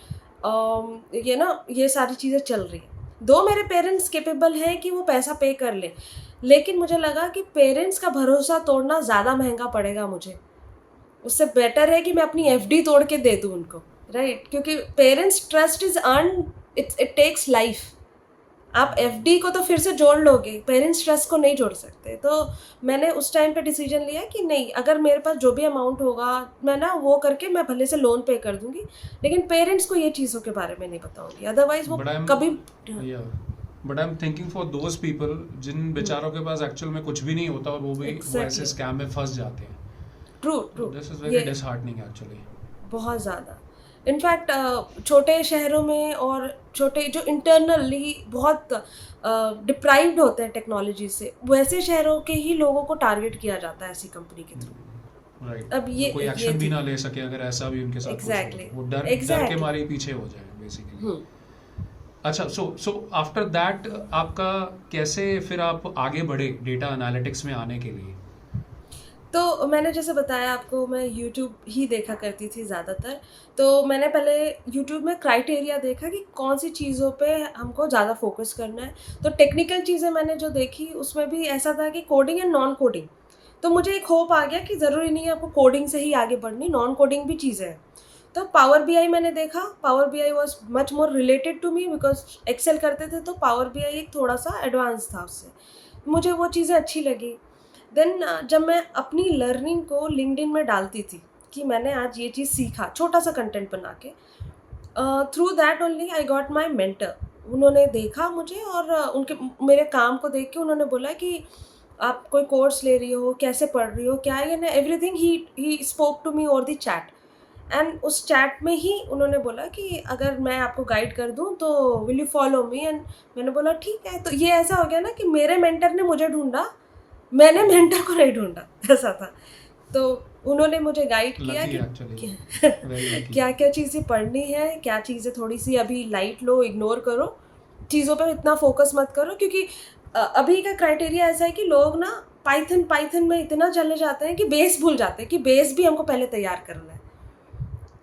ये सारी चीज़ें चल रही हैं। दो मेरे पेरेंट्स कैपेबल हैं कि वो पैसा पे कर लें, लेकिन मुझे लगा कि पेरेंट्स का भरोसा तोड़ना ज़्यादा महँगा पड़ेगा मुझे। उससे बेटर है कि मैं अपनी एफडी तोड़ के दे दूँ उनको, राइट? क्योंकि parents trust is earned, it takes life. आप एफडी को तो फिर से जोड़ लोगे, पेरेंट्स ट्रस्ट को नहीं जोड़ सकते। तो मैंने उस टाइम पे डिसीजन लिया कि नहीं, अगर मेरे पास जो भी अमाउंट होगा मैं ना वो करके मैं भले से लोन पे कर दूँगी, लेकिन पेरेंट्स को ये चीज़ों के बारे में नहीं बताऊँगी, अदरवाइज़ वो बट आई एम कभी। या but I am thinking for those people जिन बेचारों के पास एक्चुअल में कुछ भी नहीं होता और वो ऐसे एग्ज़ैक्टली। स्कैम में फंस जाते हैं। True, true. दिस इज़ ये वेरी डिसहार्टनिंग एक्चुअली। बहुत ज़्यादा। इनफैक्ट छोटे शहरों में और छोटे जो इंटरनली बहुत डिप्राइव्ड होते हैं टेक्नोलॉजी से, वैसे शहरों के ही लोगों को टारगेट किया जाता है ऐसी कंपनी के थ्रू। राइट, अब जो कोई ये एक्शन भी थी। ना ले सके अगर ऐसा भी उनके साथ कुछ हो एग्जैक्टली, तो वो डर डर के एग्जैक्टली। मारे ही पीछे हो जाए बेसिकली। हम्म। अच्छा, सो आफ्टर दैट आपका कैसे फिर आप आगे बढ़े डेटा एनालिटिक्स में आने के लिए? तो मैंने जैसे बताया आपको, मैं यूट्यूब ही देखा करती थी ज़्यादातर। तो मैंने पहले यूट्यूब में क्राइटेरिया देखा कि कौन सी चीज़ों पे हमको ज़्यादा फोकस करना है। तो टेक्निकल चीज़ें मैंने जो देखी उसमें भी ऐसा था कि कोडिंग एंड नॉन कोडिंग। तो मुझे एक होप आ गया कि ज़रूरी नहीं है आपको कोडिंग से ही आगे बढ़नी, नॉन कोडिंग भी चीज़ें हैं। तो पावर बीआई मैंने देखा, power BI was much more related to me because Excel करते थे, तो पावर बीआई एक थोड़ा-सा एडवांस था उससे। मुझे वो चीज़ें अच्छी लगी। देन जब मैं अपनी लर्निंग को लिंक्डइन में डालती थी कि मैंने आज ये चीज़ सीखा, छोटा-सा कंटेंट बना के, through that only I got my mentor. उन्होंने देखा मुझे और उनके मेरे काम को देख के उन्होंने बोला कि आप कोई कोर्स ले रही हो, कैसे पढ़ रही हो, क्या है, एवरीथिंग ही spoke to me over the chat. And उस चैट में ही उन्होंने बोला कि अगर मैं आपको गाइड कर दूँ तो will you follow me? And मैंने बोला ठीक है। तो ये ऐसा हो गया ना कि मेरे मेंटर ने मुझे ढूँढा, मैंने मेंटर को नहीं ढूँढा, ऐसा था। तो उन्होंने मुझे गाइड किया लकी कि एक्चुअली, वेरी लकी। क्या-क्या चीज़ें पढ़नी है, क्या चीज़ें थोड़ी-सी अभी लाइट लो, इग्नोर करो, चीज़ों पे इतना फ़ोकस मत करो, क्योंकि अभी का क्राइटेरिया ऐसा है कि लोग ना पाइथन में इतना चले जाते हैं कि बेस भूल जाते हैं कि बेस भी हमको पहले तैयार करना है।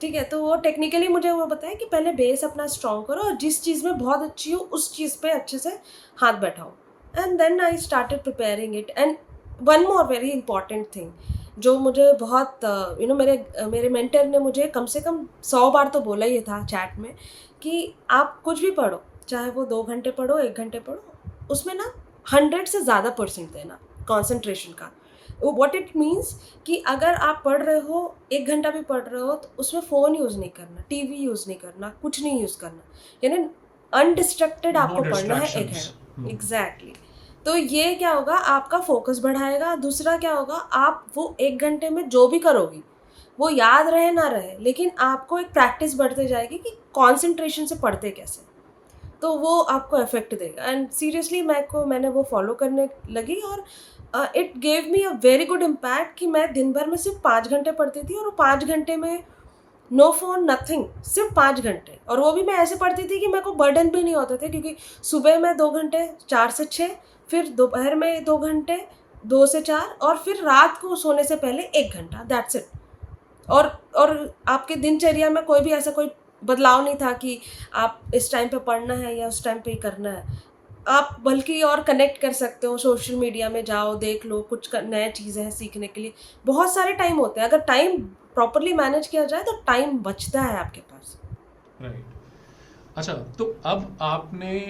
ठीक है, तो वो टेक्निकली मुझे वो बताया कि पहले बेस अपना स्ट्रॉन्ग करो और जिस चीज़ में बहुत अच्छी हो, उस चीज़ पे अच्छे से हाथ बैठाओ। And then I started preparing it. And one more very important thing, जो मुझे बहुत मेरे मेंटर ने मुझे कम से कम 100 बार तो बोला ही था चैट में कि आप कुछ भी पढ़ो, चाहे वो 2 घंटे पढ़ो, 1 घंटे पढ़ो, उसमें ना 100 से ज़्यादा परसेंट देना, कॉन्सन्ट्रेशन का। व्हाट इट मीन्स कि अगर आप पढ़ रहे हो, 1 घंटा भी पढ़ रहे हो, तो उसमें फ़ोन यूज़ नहीं करना, टीवी यूज़ नहीं करना, कुछ नहीं यूज़ करना। यानी अनडिस्ट्रैक्टेड नो आपको पढ़ना है 1 डिस्ट्रैक्शंस। घंटा। एग्ज़ैक्टली। तो ये क्या होगा, आपका फ़ोकस बढ़ाएगा, दूसरा क्या होगा, आप वो 1 घंटे में जो भी करोगी, वो याद रहे ना रहे, लेकिन आपको एक प्रैक्टिस बढ़ते जाएगी कि कॉन्सन्ट्रेशन से पढ़ते कैसे। तो वो आपको इफ़ेक्ट देगा। एंड सीरियसली मैंने वो फ़ॉलो करने लगी और it gave me a very good impact कि मैं दिन भर में सिर्फ़ 5 घंटे पढ़ती थी और वो 5 घंटे में नो फ़ोन, नथिंग, सिर्फ़ 5 घंटे। और वो भी मैं ऐसे पढ़ती थी कि मेरे को बर्डन भी नहीं होते थे, क्योंकि सुबह में 2 घंटे 4 से 6, फिर दोपहर में 2 घंटे 2 से 4, और फिर रात को सोने से पहले 1 घंटा, दैट्स इट। और और आपके दिनचर्या में कोई भी ऐसा कोई बदलाव नहीं था कि आप इस टाइम पे पढ़ना है या उस टाइम पे ही करना है। आप बल्कि और कनेक्ट कर सकते हो, सोशल मीडिया में जाओ, देख लो, कुछ नए चीज़ें हैं सीखने के लिए। बहुत सारे टाइम होते हैं, अगर टाइम प्रॉपर्ली मैनेज किया जाए तो टाइम बचता है आपके पास। राइट। अच्छा, तो अब आपने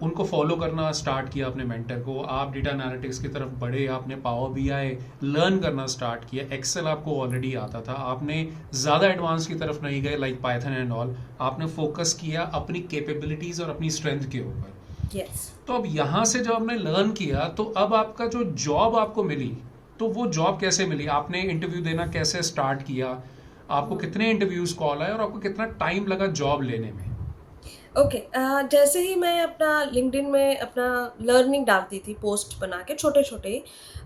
उनको फॉलो करना स्टार्ट किया, अपने मेंटर को, आप डेटा एनालिटिक्स की तरफ बढ़े, आपने पावर बीआई लर्न करना स्टार्ट किया, एक्सेल आपको ऑलरेडी आता था, आपने ज़्यादा एडवांस की तरफ नहीं गए लाइक पाइथन एंड ऑल, आपने फोकस किया अपनी कैपेबिलिटीज़ और अपनी स्ट्रेंथ के ऊपर। यस। तो अब यहाँ से जब आपने लर्न किया, तो अब आपका जो जॉब आपको मिली, तो वो जॉब कैसे मिली? आपने इंटरव्यू देना कैसे स्टार्ट किया? आपको कितने इंटरव्यूज कॉल आए और आपको कितना टाइम लगा जॉब लेने में? ओके, जैसे ही मैं अपना लिंक्डइन में अपना लर्निंग डालती थी, पोस्ट बना के छोटे-छोटे ही,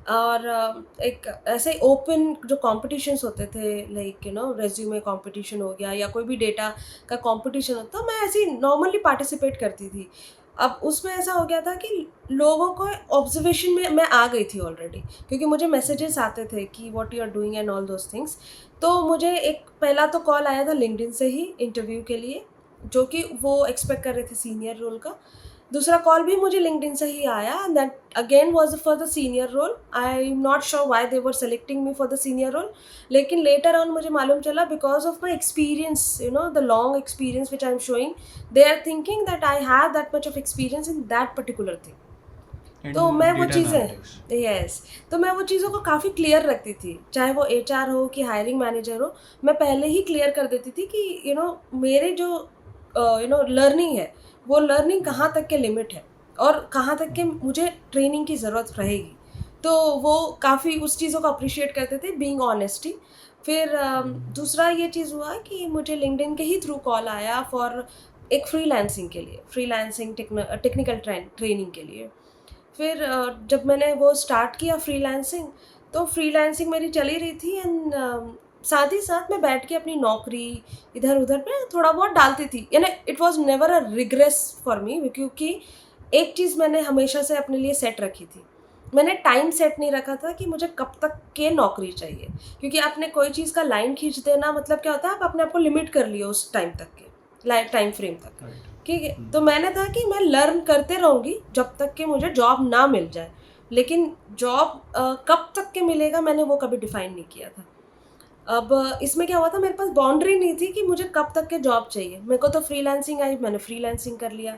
और एक ऐसे ओपन जो कॉम्पिटिशन्स होते थे, लाइक रिज्यूमे कॉम्पिटिशन हो गया या कोई भी डेटा का कॉम्पिटिशन होता, मैं ऐसे ही नॉर्मली पार्टिसिपेट करती थी। अब उसमें ऐसा हो गया था कि लोगों को ऑब्जर्वेशन में मैं आ गई थी ऑलरेडी, क्योंकि मुझे मैसेजेस आते थे कि what you are doing and all those things. तो मुझे एक पहला तो कॉल आया था लिंक्डइन से ही इंटरव्यू के लिए, जो कि वो एक्सपेक्ट कर रहे थे सीनियर रोल का। दूसरा कॉल भी मुझे लिंक्डइन से ही आया, that again was for the senior role. I am not sure why they were selecting me for the senior role, लेकिन लेटर ऑन मुझे मालूम चला because of my experience, the long experience which I am showing, they are thinking that I have that much of experience in that particular thing. इन तो मैं वो data चीज़ें, analytics. Yes, तो मैं वो चीज़ों को काफ़ी क्लियर रखती थी, चाहे वो एचआर हो कि हायरिंग मैनेजर हो, मैं पहले ही क्लियर कर देती थी कि मेरे जो लर्निंग है, वो लर्निंग कहाँ तक के लिमिट है और कहाँ तक के मुझे ट्रेनिंग की ज़रूरत रहेगी। तो वो काफ़ी उस चीज़ों को अप्रिशिएट करते थे, बीइंग ऑनेस्टी। फिर दूसरा ये चीज़ हुआ कि मुझे लिंक्डइन के ही थ्रू कॉल आया फॉर एक फ्रीलांसिंग के लिए, फ्रीलांसिंग टेक्निकल ट्रेनिंग के लिए। फिर जब मैंने वो स्टार्ट किया फ्रीलांसिंग, तो फ्रीलांसिंग मेरी चली रही थी, एंड साथ ही साथ मैं बैठ के अपनी नौकरी इधर-उधर पे थोड़ा बहुत डालती थी। यानी it was never a regress for me, क्योंकि एक चीज़ मैंने हमेशा से अपने लिए सेट रखी थी। मैंने टाइम सेट नहीं रखा था कि मुझे कब तक के नौकरी चाहिए, क्योंकि आपने कोई चीज़ का लाइन खींच देना मतलब क्या होता है, आप अपने आप को लिमिट कर लिए उस टाइम तक के, टाइम फ्रेम तक। राइट। ठीक है? तो मैंने था कि मैं लर्न करते रहूँगी जब तक कि मुझे जॉब ना मिल जाए। लेकिन जॉब कब तक के मिलेगा, मैंने वो कभी डिफ़ाइन नहीं किया था। अब इसमें क्या हुआ था, मेरे पास बाउंड्री नहीं थी कि मुझे कब तक के जॉब चाहिए। मेरे को तो फ्रीलांसिंग आई, मैंने फ्रीलांसिंग कर लिया।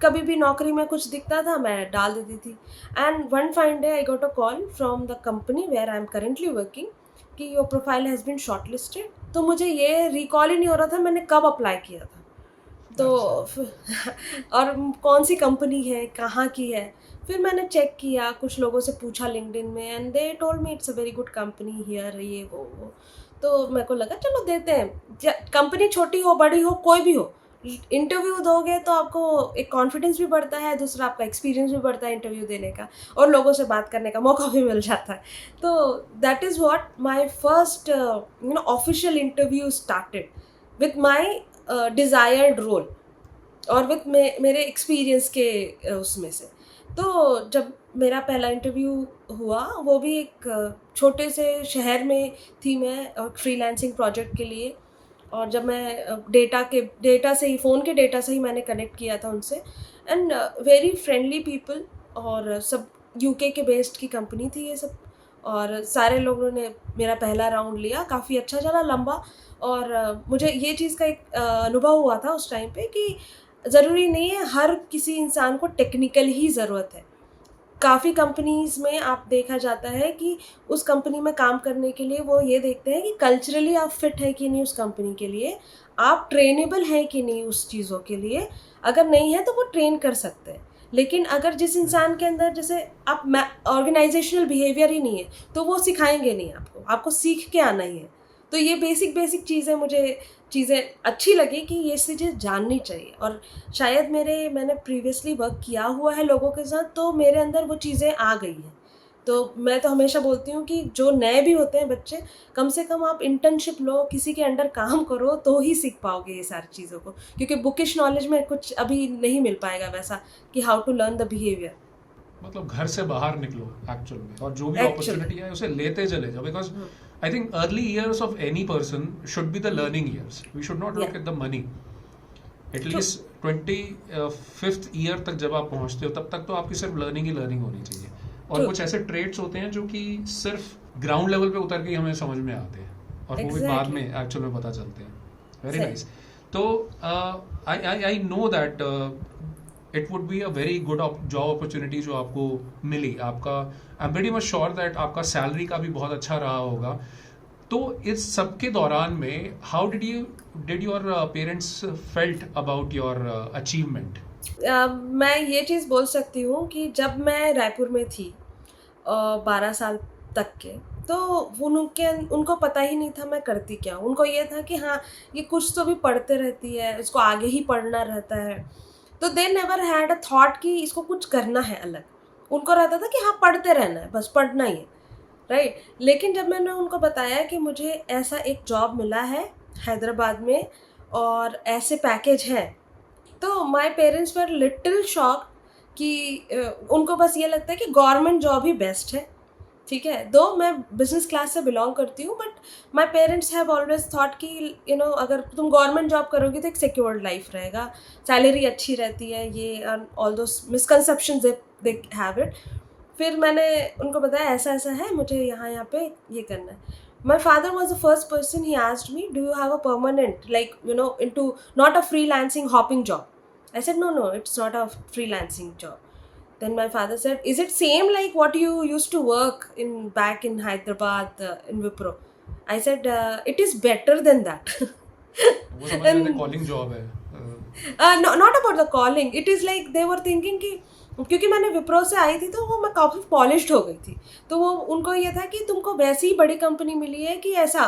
कभी भी नौकरी में कुछ दिखता था, मैं डाल देती थी। And one fine day I got a call from the company where I am currently working कि your profile has been shortlisted. तो मुझे ये रिकॉल ही नहीं हो रहा था मैंने कब अप्लाई किया था। तो अच्छा। फ और कौन-सी कंपनी है, कहाँ की है? फिर मैंने चेक किया, कुछ लोगों से पूछा लिंक्डइन में, and they told me it's a very good company here, ये वो। तो मेरे को लगा चलो देते हैं, कंपनी छोटी हो बड़ी हो कोई भी हो, इंटरव्यू दोगे तो आपको एक कॉन्फिडेंस भी बढ़ता है, दूसरा आपका एक्सपीरियंस भी बढ़ता है इंटरव्यू देने का, और लोगों से बात करने का मौका भी मिल जाता है। तो that is what my first official interview started with my desired role, और विथ मेरे एक्सपीरियंस के उसमें से। तो जब मेरा पहला इंटरव्यू हुआ, वो भी एक छोटे से शहर में थी मैं, फ्रीलांसिंग प्रोजेक्ट के लिए। और जब मैं डेटा से ही, फ़ोन के डेटा से ही मैंने कनेक्ट किया था उनसे, एंड वेरी फ्रेंडली पीपल, और सब यूके के बेस्ड की कंपनी थी ये सब। और सारे लोगों ने मेरा पहला राउंड लिया, काफ़ी अच्छा चला, लंबा। और मुझे ये चीज़ का एक अनुभव हुआ था उस टाइम पे कि ज़रूरी नहीं है हर किसी इंसान को टेक्निकल ही ज़रूरत है। काफ़ी कंपनीज़ में आप देखा जाता है कि उस कंपनी में काम करने के लिए वो ये देखते हैं कि कल्चरली आप फिट है कि नहीं उस कंपनी के लिए, आप ट्रेनेबल हैं कि नहीं उस चीज़ों के लिए। अगर नहीं है तो वो ट्रेन कर सकते हैं। लेकिन अगर जिस इंसान के अंदर जैसे आप ऑर्गेनाइजेशनल बिहेवियर ही नहीं है, तो वो सिखाएंगे नहीं आपको, आपको सीख के आना ही है। तो ये बेसिक बेसिक चीज़ें मुझे चीज़ें अच्छी लगी कि ये चीज़ें जाननी चाहिए। और शायद मैंने प्रीवियसली वर्क किया हुआ है लोगों के साथ, तो मेरे अंदर वो चीज़ें आ गई हैं। तो मैं तो हमेशा बोलती हूँ कि जो नए भी होते हैं बच्चे, कम से कम आप इंटर्नशिप लो, किसी के अंडर काम करो, तो ही सीख पाओगे ये सारी चीज़ों को। क्योंकि बुकिश नॉलेज में कुछ अभी नहीं मिल पाएगा वैसा, कि how to learn the behaviour. मतलब घर से बाहर निकलो एक्चुअल में, और जो भी एक्चुअली। अपॉर्चुनिटी है उसे लेते चले जाओ, because I think early years of any person should be the learning years, we should not या look at the money. True. At least 25th year तक जब आप पहुंचते हो तब तक तो आपकी सिर्फ लर्निंग ही लर्निंग होनी चाहिए। और ट्रू। कुछ ऐसे ट्रेड्स होते हैं जो कि सिर्फ ग्राउंड लेवल पे उतर के ही हमें समझ में आते हैं, और वो भी बाद में एग्जैक्टली। एक्चुअल में पता चलते हैं। वेरी सही। नाइस। तो I I I know that it would be a very good job opportunity जो आपको मिली। आपका I am very much sure that आपका सैलरी का भी बहुत अच्छा रहा होगा। तो इस सब के दौरान में how did your parents felt about your achievement? मैं ये चीज़ बोल सकती हूँ कि जब मैं रायपुर में थी 12 साल तक के, तो उनको पता ही नहीं था मैं करती क्या हूँ। उनको ये था कि हाँ, ये कुछ तो भी पढ़ते रहती है, इसको आगे ही पढ़ना रहता है। तो they never had a thought कि इसको कुछ करना है अलग। उनको रहता था कि हाँ, पढ़ते रहना है, बस पढ़ना ही है, राइट? लेकिन जब मैंने उनको बताया कि मुझे ऐसा एक जॉब मिला है हैदराबाद में, और ऐसे पैकेज हैं, तो my parents were little shocked कि उनको बस ये लगता है कि गवर्नमेंट जॉब ही बेस्ट है। ठीक है, दो मैं बिजनेस क्लास से बिलोंग करती हूँ, but my parents have always thought कि अगर तुम गवर्नमेंट जॉब करोगे तो एक सिक्योर्ड लाइफ रहेगा, सैलरी अच्छी रहती है, ये all those misconceptions they have it. फिर मैंने उनको बताया ऐसा ऐसा है, मुझे यहाँ यहाँ पे ये करना है। My father was the first person, he asked me, do you have a permanent, like, into not a freelancing hopping job? I said, no, no, it's not a freelancing job. Then my father said, is it same like what you used to work in back in Hyderabad, in Wipro? I said, it is better than that. वो समझ रहे थे And calling job है। no, not about the calling. It is like they were thinking कि क्योंकि मैंने विप्रो से आई थी, तो वो मैं काफ़ी पॉलिश्ड हो गई थी। तो वो उनको ये था कि तुमको वैसी ही बड़ी कंपनी मिली है कि ऐसा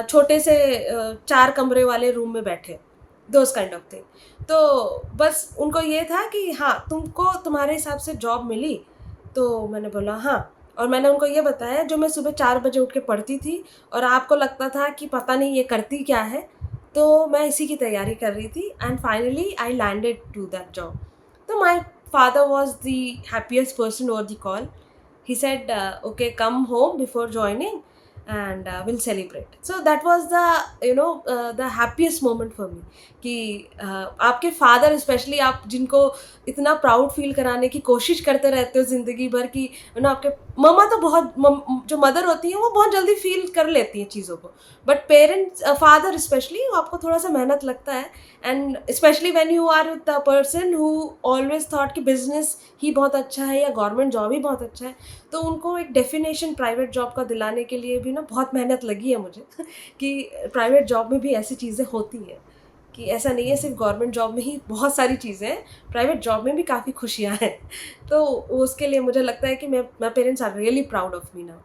छोटे से 4 कमरे वाले रूम में बैठे, दोस काइंड ऑफ थिंग। तो बस उनको ये था कि हाँ, तुमको तुम्हारे हिसाब से जॉब मिली। तो मैंने बोला हाँ, और मैंने उनको ये बताया जो मैं सुबह 4 बजे उठ के पढ़ती थी, और आपको लगता था कि पता नहीं ये करती क्या है, तो मैं इसी की तैयारी कर रही थी, and finally I landed to that job. तो my father was the happiest person over the call. He said, okay, come home before joining, and we'll celebrate. So that was the happiest moment for me, कि आपके father specially, आप जिनको इतना proud feel कराने की कोशिश करते रहते हो ज़िंदगी भर, कि आपके मम्मा तो बहुत जो मदर होती हैं वो बहुत जल्दी फील कर लेती हैं चीज़ों को, बट पेरेंट्स, फादर स्पेशली, आपको थोड़ा सा मेहनत लगता है। And specially when you are with the person who always thought कि बिजनेस ही बहुत अच्छा है या गवर्नमेंट जॉब ही बहुत अच्छा है, तो उनको एक डेफिनेशन प्राइवेट जॉब का दिलाने के लिए भी बहुत मेहनत लगी है मुझे कि प्राइवेट जॉब में भी ऐसी चीज़ें होती हैं कि ऐसा नहीं है सिर्फ गवर्नमेंट जॉब में ही बहुत सारी चीज़ें हैं, प्राइवेट जॉब में भी काफ़ी खुशियाँ हैं। तो उसके लिए मुझे लगता है कि मैं my parents are really proud of me now.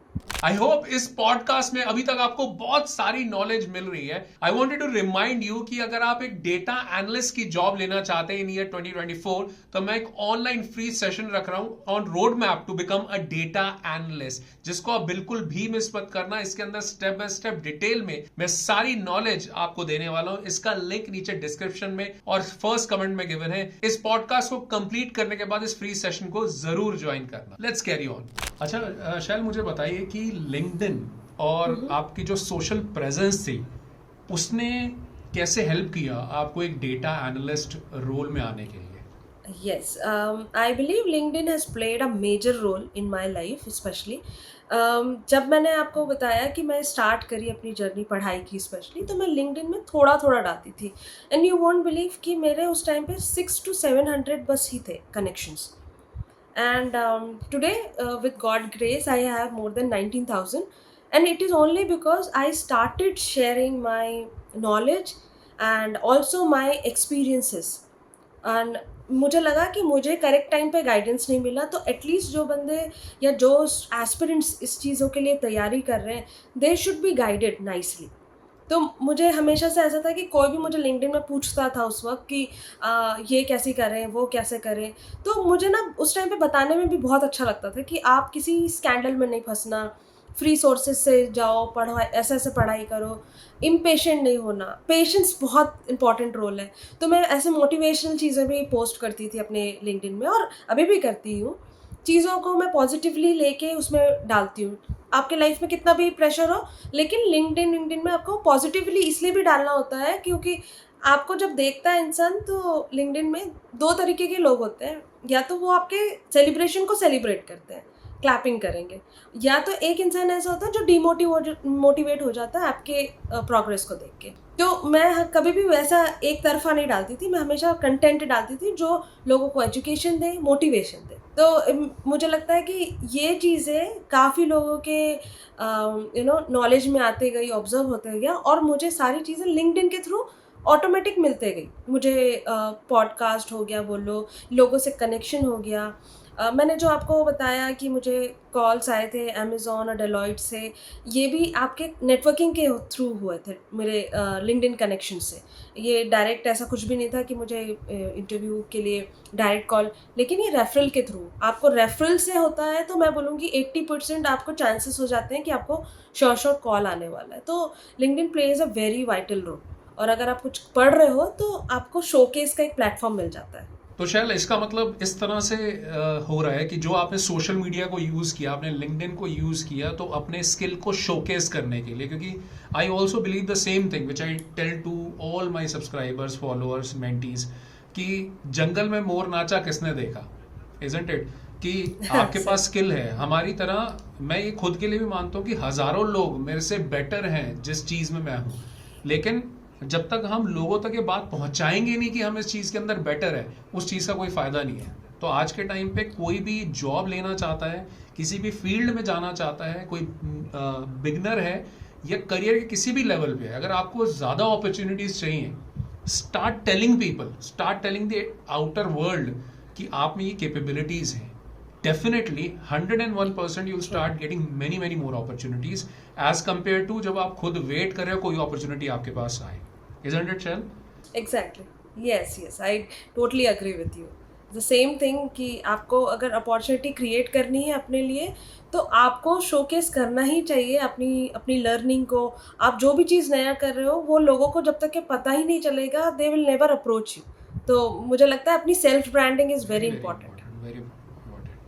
I hope इस पॉडकास्ट में अभी तक आपको बहुत सारी नॉलेज मिल रही है। I wanted to remind you कि अगर आप एक डेटा एनालिस्ट की जॉब लेना चाहते हैं इन ईयर 2024, तो मैं एक ऑनलाइन फ्री सेशन रख रहा हूं on road map to become a data analyst, जिसको आप बिल्कुल भी मिस मत करना। इसके अंदर स्टेप बाय स्टेप डिटेल में मैं सारी नॉलेज आपको देने वाला हूं। इसका लिंक नीचे डिस्क्रिप्शन में और फर्स्ट कमेंट में गिवन है। इस पॉडकास्ट को कंप्लीट करने के बाद इस फ्री सेशन को जरूर ज्वाइन करना। Let's carry on. अच्छा शैल, मुझे बताइए कि लिंक्डइन और आपकी जो सोशल प्रेजेंस थी उसने कैसे हेल्प किया आपको एक डेटा एनालिस्ट रोल में आने के लिए? Yes, I believe LinkedIn has played a major role in my life, especially. जब मैंने आपको बताया कि मैं स्टार्ट करी अपनी जर्नी पढ़ाई की स्पेशली, तो मैं लिंक्डइन में थोड़ा थोड़ा डालती थी। एंड यू वॉन्ट बिलीव कि मेरे उस टाइम पे 6 to 700 बस ही थे connections. And today, with God grace, I have more than 19,000, and it is only because I started sharing my knowledge and also my experiences. And मुझे लगा कि मुझे करेक्ट टाइम पे गाइडेंस नहीं मिला, तो एटलीस्ट जो बंदे या जो एस्पिरेंट्स इस चीज़ों के लिए तैयारी कर रहे हैं, they should be guided nicely. तो मुझे हमेशा से ऐसा था कि कोई भी मुझे लिंक्डइन में पूछता था उस वक़्त कि ये कैसे करें, वो कैसे करें? तो मुझे ना उस टाइम पे बताने में भी बहुत अच्छा लगता था कि आप किसी स्कैंडल में नहीं फँसना, फ्री सोर्सेज़ से जाओ, पढ़ो, ऐसे-ऐसे पढ़ाई करो, इम्पेशेंट नहीं होना, पेशेंस बहुत इम्पोर्टेंट रोल है। तो मैं ऐसे मोटिवेशनल चीज़ें भी पोस्ट करती थी अपने लिंक्डइन में, और अभी भी करती हूँ। चीज़ों को मैं पॉज़िटिवली लेके उसमें डालती हूँ। आपके लाइफ़ में कितना भी प्रेशर हो, लेकिन लिंक्डइन विंक्डइन में आपको पॉजिटिवली इसलिए भी डालना होता है क्योंकि आपको जब देखता है इंसान, तो लिंक्डइन में 2 तरीके के लोग होते हैं। या तो वो आपके सेलिब्रेशन को सेलिब्रेट करते हैं, क्लैपिंग करेंगे, या तो एक इंसान ऐसा होता है जो मोटिवेट हो जाता है आपके प्रोग्रेस को देख के। तो मैं कभी भी वैसा एक तरफ़ा नहीं डालती थी, मैं हमेशा कंटेंट डालती थी जो लोगों को एजुकेशन दे, मोटिवेशन दे। तो मुझे लगता है कि ये चीज़ें काफ़ी लोगों के नॉलेज में आते गई, ऑब्ज़र्व होते गया, और मुझे सारी चीज़ें लिंक्डइन के थ्रू ऑटोमेटिक मिलते गई। मुझे पॉडकास्ट हो गया बोलो, लोगों से कनेक्शन हो गया। मैंने जो आपको बताया कि मुझे कॉल्स आए थे अमेज़न और डेलॉयट से, ये भी आपके नेटवर्किंग के थ्रू हुए थे, मेरे लिंक्डइन कनेक्शन से। ये डायरेक्ट ऐसा कुछ भी नहीं था कि मुझे इंटरव्यू के लिए डायरेक्ट कॉल, लेकिन ये रेफरल के थ्रू। आपको रेफरल से होता है तो मैं बोलूँगी 80% आपको चांसेस हो जाते हैं कि आपको श्योर श्योर कॉल आने वाला है। तो LinkedIn plays a very vital role, और अगर आप कुछ पढ़ रहे हो तो आपको शोकेस का एक प्लेटफ़ॉर्म मिल जाता है। तो शैल, इसका मतलब इस तरह से हो रहा है कि जो आपने सोशल मीडिया को यूज़ किया, आपने लिंक्डइन को यूज़ किया तो अपने स्किल को शोकेस करने के लिए, क्योंकि I also believe the same thing which I tell to all my subscribers, followers, mentees, कि जंगल में मोर नाचा किसने देखा, इजंट इट? कि आपके पास स्किल है हमारी तरह। मैं ये खुद के लिए भी मानता हूँ कि हज़ारों लोग मेरे से बेटर हैं जिस चीज़ में मैं हूँ, लेकिन जब तक हम लोगों तक ये बात पहुंचाएंगे नहीं कि हम इस चीज़ के अंदर बेटर है, उस चीज़ का कोई फ़ायदा नहीं है। तो आज के टाइम पे कोई भी जॉब लेना चाहता है, किसी भी फील्ड में जाना चाहता है, कोई बिगनर है या करियर के किसी भी लेवल पे है, अगर आपको ज़्यादा अपॉर्चुनिटीज़ चाहिए, start telling people, start telling the outer world कि आप में ये कैपेबिलिटीज़ हैं। Definitely 101% you start getting many many more opportunities as compared to जब आप खुद वेट कर रहे हो कोई अपॉर्चुनिटी आपके पास आए। Isn't it shall? Exactly, yes yes, I totally agree with you. The same thing कि आपको अगर अपॉर्चुनिटी क्रिएट करनी है अपने लिए, तो आपको शोकेस करना ही चाहिए अपनी अपनी लर्निंग को। आप जो भी चीज़ नया कर रहे हो, वो लोगों को जब तक कि पता ही नहीं चलेगा, they will never approach you. तो मुझे लगता है अपनी self branding is very very very important. Important, very important.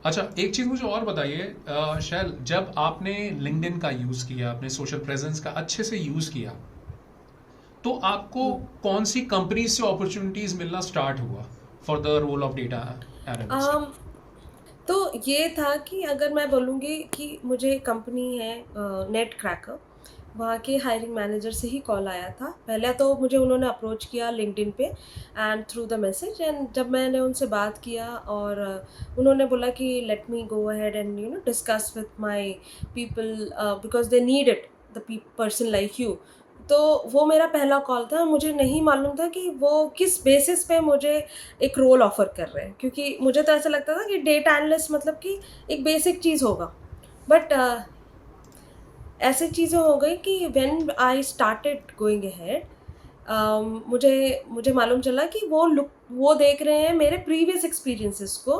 अच्छा, एक चीज़ मुझे और बताइए शैल, जब आपने लिंक्डइन का यूज़ किया, अपने सोशल प्रेजेंस का अच्छे से यूज़ किया, तो आपको कौन सी कंपनी से अपॉर्चुनिटीज मिलना स्टार्ट हुआ for the role of data analyst? तो ये था कि अगर मैं बोलूँगी कि मुझे कंपनी है नेट क्रैकर, वहाँ के हायरिंग मैनेजर से ही कॉल आया था। पहले तो मुझे उन्होंने अप्रोच किया लिंक्डइन पे and through the message, and जब मैंने उनसे बात किया, और उन्होंने बोला कि let me go ahead and discuss with my people because they need it, the person like you. तो वो मेरा पहला कॉल था। मुझे नहीं मालूम था कि वो किस बेसिस पे मुझे एक रोल ऑफ़र कर रहे हैं, क्योंकि मुझे तो ऐसा लगता था कि डेटा एनालिस्ट मतलब कि एक बेसिक चीज़ होगा। बट ऐसी चीज़ें हो गई कि when I started going ahead, मुझे मुझे मालूम चला कि वो देख रहे हैं मेरे प्रीवियस एक्सपीरियंसेस को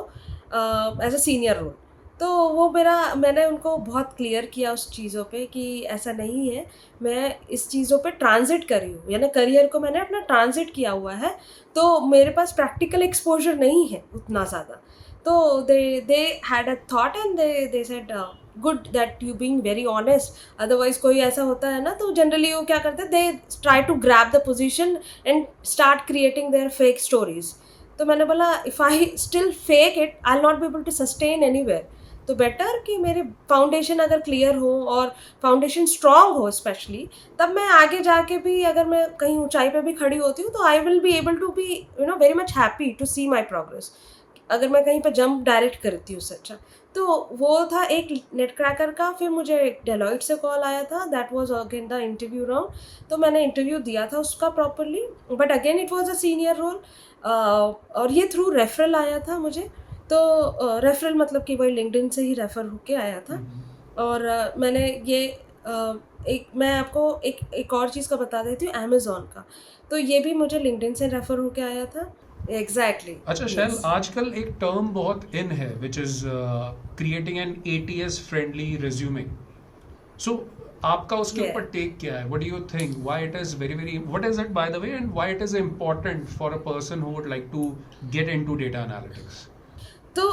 एज़ अ सीनियर रोल। तो वो मैंने उनको बहुत क्लियर किया उस चीज़ों पे कि ऐसा नहीं है, मैं इस चीज़ों पे ट्रांज़िट करी हूँ, यानी करियर को मैंने अपना ट्रांज़िट किया हुआ है, तो मेरे पास प्रैक्टिकल एक्सपोज़र नहीं है उतना ज़्यादा। तो they had a thought and they said good that you being very honest. Otherwise कोई ऐसा होता है ना, तो जनरली वो क्या करते हैं, they try to grab the position and start creating their fake stories. तो मैंने बोला if I still fake it, I will not be able to sustain anywhere. तो बेटर कि मेरे फाउंडेशन अगर क्लियर हो और फाउंडेशन स्ट्रांग हो स्पेशली, तब मैं आगे जाके भी अगर मैं कहीं ऊंचाई पे भी खड़ी होती हूँ, तो I will be able to be very much happy to see my progress, अगर मैं कहीं पे जंप डायरेक्ट करती हूँ उससे अच्छा। तो वो था एक नेट क्रैकर का। फिर मुझे डेलॉइट से कॉल आया था, that was again the interview round. तो मैंने इंटरव्यू दिया था उसका properly, but again it was a senior role, और ये थ्रू रेफरल आया था मुझे। तो रेफरल मतलब कि वही लिंक्डइन से ही रेफर होके आया था। और मैंने ये मैं आपको एक और चीज़ का बता देती हूँ, अमेज़न का। तो ये भी मुझे लिंक्डइन से रेफर होके आया था। एग्जैक्टली। अच्छा शैल, यस। आजकल एक टर्म बहुत इन है which is creating an ATS friendly resume. So आपका उसके ये ऊपर टेक क्या है? What do you think why it is very very what is it by the way, and why it is important for a person who would like to get into data analytics? तो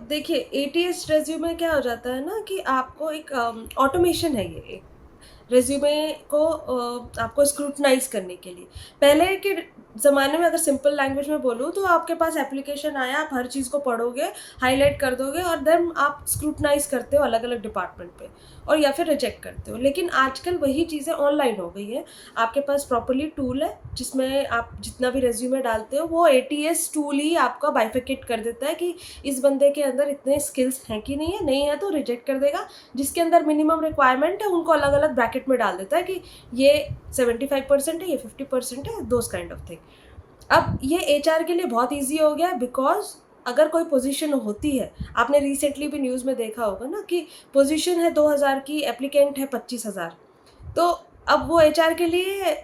देखिए, ATS resume क्या हो जाता है ना कि आपको एक ऑटोमेशन है ये, रिज्यूमे को आपको स्क्रूटनाइज़ करने के लिए। पहले के ज़माने में अगर सिंपल लैंग्वेज में बोलूँ, तो आपके पास एप्लीकेशन आया, आप हर चीज़ को पढ़ोगे, हाइलाइट कर दोगे और देन आप स्क्रूटनाइज़ करते हो अलग-अलग डिपार्टमेंट पे, और या फिर रिजेक्ट करते हो। लेकिन आजकल वही चीज़ें ऑनलाइन हो गई हैं। आपके पास प्रॉपर्ली टूल है, जिसमें आप जितना भी रिज्यूमे डालते हो, वो एटीएस टूल ही आपका बाइफरकेट कर देता है कि इस बंदे के अंदर इतने स्किल्स हैं कि नहीं है तो रिजेक्ट कर देगा। जिसके अंदर मिनिमम रिक्वायरमेंट है, उनको अलग-अलग ब्रैकेट में डाल देता है कि ये 75% है, ये 50% है, दोज़ काइंड ऑफ थिंग। अब ये एचआर के लिए बहुत ईज़ी हो गया है, बिकॉज़ अगर कोई पोज़ीशन होती है, आपने रिसेंटली भी न्यूज़ में देखा होगा ना कि पोज़ीशन है 2000 की, एप्लीकेंट है 25,000। तो अब वो एचआर के लिए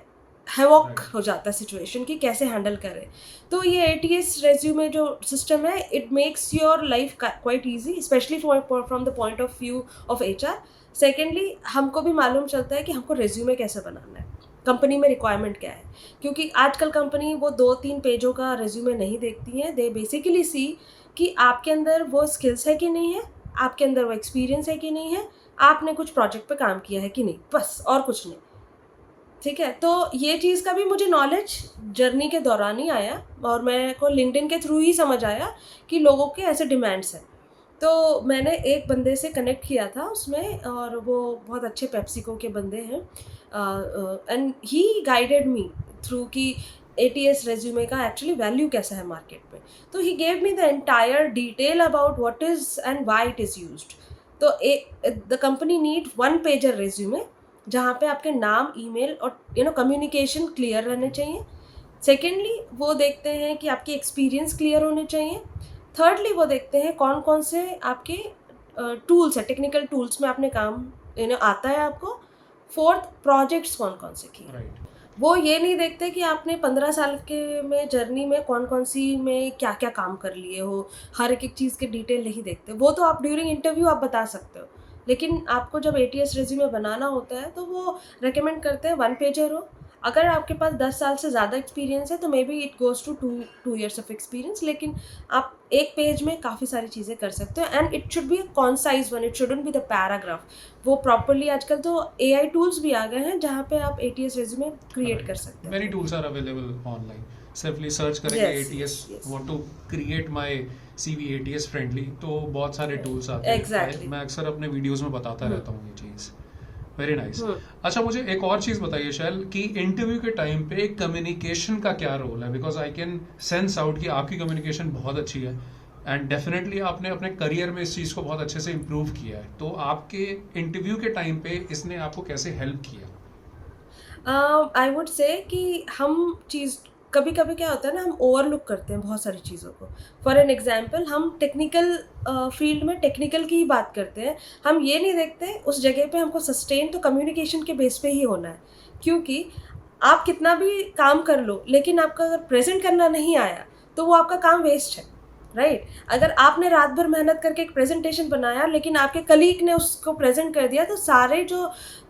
हैवॉक राइट। हो जाता है सिचुएशन कि कैसे हैंडल करें। तो ये एटीएस रिज्यूमे जो सिस्टम है, it makes your life quite easy, specially from the point of view of HR. Secondly, हमको भी मालूम चलता है कि हमको रिज्यूमे कैसे बनाना है, कंपनी में रिक्वायरमेंट क्या है। क्योंकि आजकल कंपनी वो 2-3 पेजों का रिज्यूमे नहीं देखती हैं, दे बेसिकली सी कि आपके अंदर वो स्किल्स है कि नहीं है, आपके अंदर वो एक्सपीरियंस है कि नहीं है, आपने कुछ प्रोजेक्ट पे काम किया है कि नहीं, बस और कुछ नहीं। ठीक है? तो ये चीज़ का भी मुझे नॉलेज जर्नी के दौरान ही आया, और मेरे को लिंक्डइन के थ्रू ही समझ आया कि लोगों के ऐसे डिमांड्स हैं। तो मैंने एक बंदे से कनेक्ट किया था उसमें, और वो बहुत अच्छे पेप्सिको के बंदे हैं, and he guided me through कि एटीएस रिज्यूमे का एक्चुअली वैल्यू कैसा है मार्केट में। तो he gave me the entire detail about what is and why it is used. तो the company need one pager resume, जहाँ पे आपके नाम, ईमेल और कम्युनिकेशन क्लियर रहने चाहिए। सेकेंडली, वो देखते हैं कि आपके एक्सपीरियंस क्लियर होने चाहिए। थर्डली, वो देखते हैं कौन-कौन से आपके टूल्स हैं, टेक्निकल टूल्स में आपने काम आता है आपको। फोर्थ, प्रोजेक्ट्स कौन-कौन से किए हैं। राइट। वो ये नहीं देखते कि आपने 15 साल के में जर्नी में कौन-कौन सी में क्या-क्या काम कर लिए हो, हर एक-एक चीज़ के डिटेल नहीं देखते। वो तो आप ड्यूरिंग इंटरव्यू आप बता सकते हो। लेकिन आपको जब एटीएस रिज्यूमे बनाना होता है, तो वो रिकमेंड करते हैं वन पेजर हो। अगर आपके पास 10 साल से ज़्यादा एक्सपीरियंस है, तो maybe it goes to 2 years of experience, लेकिन आप एक पेज में काफ़ी सारी चीज़ें कर सकते हो, and it should be a concise one, it shouldn't be the paragraph. वो प्रॉपर्ली आजकल तो एआई टूल्स भी आ गए हैं, जहाँ पे आप एटीएस रिज्यूमे क्रिएट कर राइट। सकते हैं मेनी अपने टूल्स लिए। Are available online. Simply search करेंगे yes, ATS, yes, yes. Want to create my CV ATS friendly, तो बहुत सारे टूल्स आते हैं। एग्ज़ैक्टली। मैं अक्सर अपने वीडियोस में बताता हुँ, रहता हूँ ये चीज़। Very nice. हुँ। अच्छा, मुझे एक और चीज़ बताइए शैल, कि इंटरव्यू के टाइम पे कम्युनिकेशन का क्या रोल है? Because I can sense out कि आपकी कम्युनिकेशन बहुत अच्छी है, एंड डेफिनेटली आपने अपने करियर में इस चीज़ को बहुत अच्छे से इम्प्रूव किया है। तो आपके इंटरव्यू के टाइम पे इसने आपको कैसे हेल्प किया? आई वुड से कि हम चीज़ कभी कभी क्या होता है ना, हम ओवरलुक करते हैं बहुत सारी चीज़ों को। फॉर एन एग्जाम्पल, हम टेक्निकल फील्ड में टेक्निकल की ही बात करते हैं। हम ये नहीं देखते उस जगह पे हमको सस्टेन तो कम्युनिकेशन के बेस पे ही होना है। क्योंकि आप कितना भी काम कर लो, लेकिन आपका अगर प्रेजेंट करना नहीं आया तो वो आपका काम वेस्ट है, राइट? अगर आपने रात भर मेहनत करके एक प्रेजेंटेशन बनाया, लेकिन आपके कलीग ने उसको प्रेजेंट कर दिया, तो सारे जो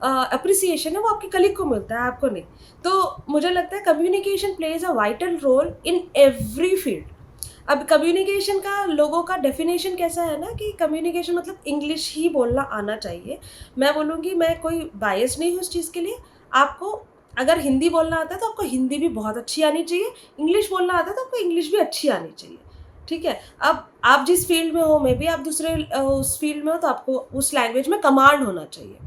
अप्रिसिएशन है वो आपके कलीग को मिलता है, आपको नहीं। तो मुझे लगता है communication plays a vital role in every field. अब कम्युनिकेशन का लोगों का डेफिनेशन कैसा है ना, कि कम्युनिकेशन मतलब इंग्लिश ही बोलना आना चाहिए। मैं बोलूँगी, मैं कोई बायस नहीं हूँ उस चीज़ के लिए। आपको अगर हिंदी बोलना आता है तो आपको हिंदी भी बहुत अच्छी आनी चाहिए, इंग्लिश बोलना आता है तो आपको इंग्लिश भी अच्छी आनी चाहिए, ठीक है? अब आप जिस फील्ड में हो, मे बी आप दूसरे उस फील्ड में हो, तो आपको उस लैंग्वेज में कमांड होना चाहिए,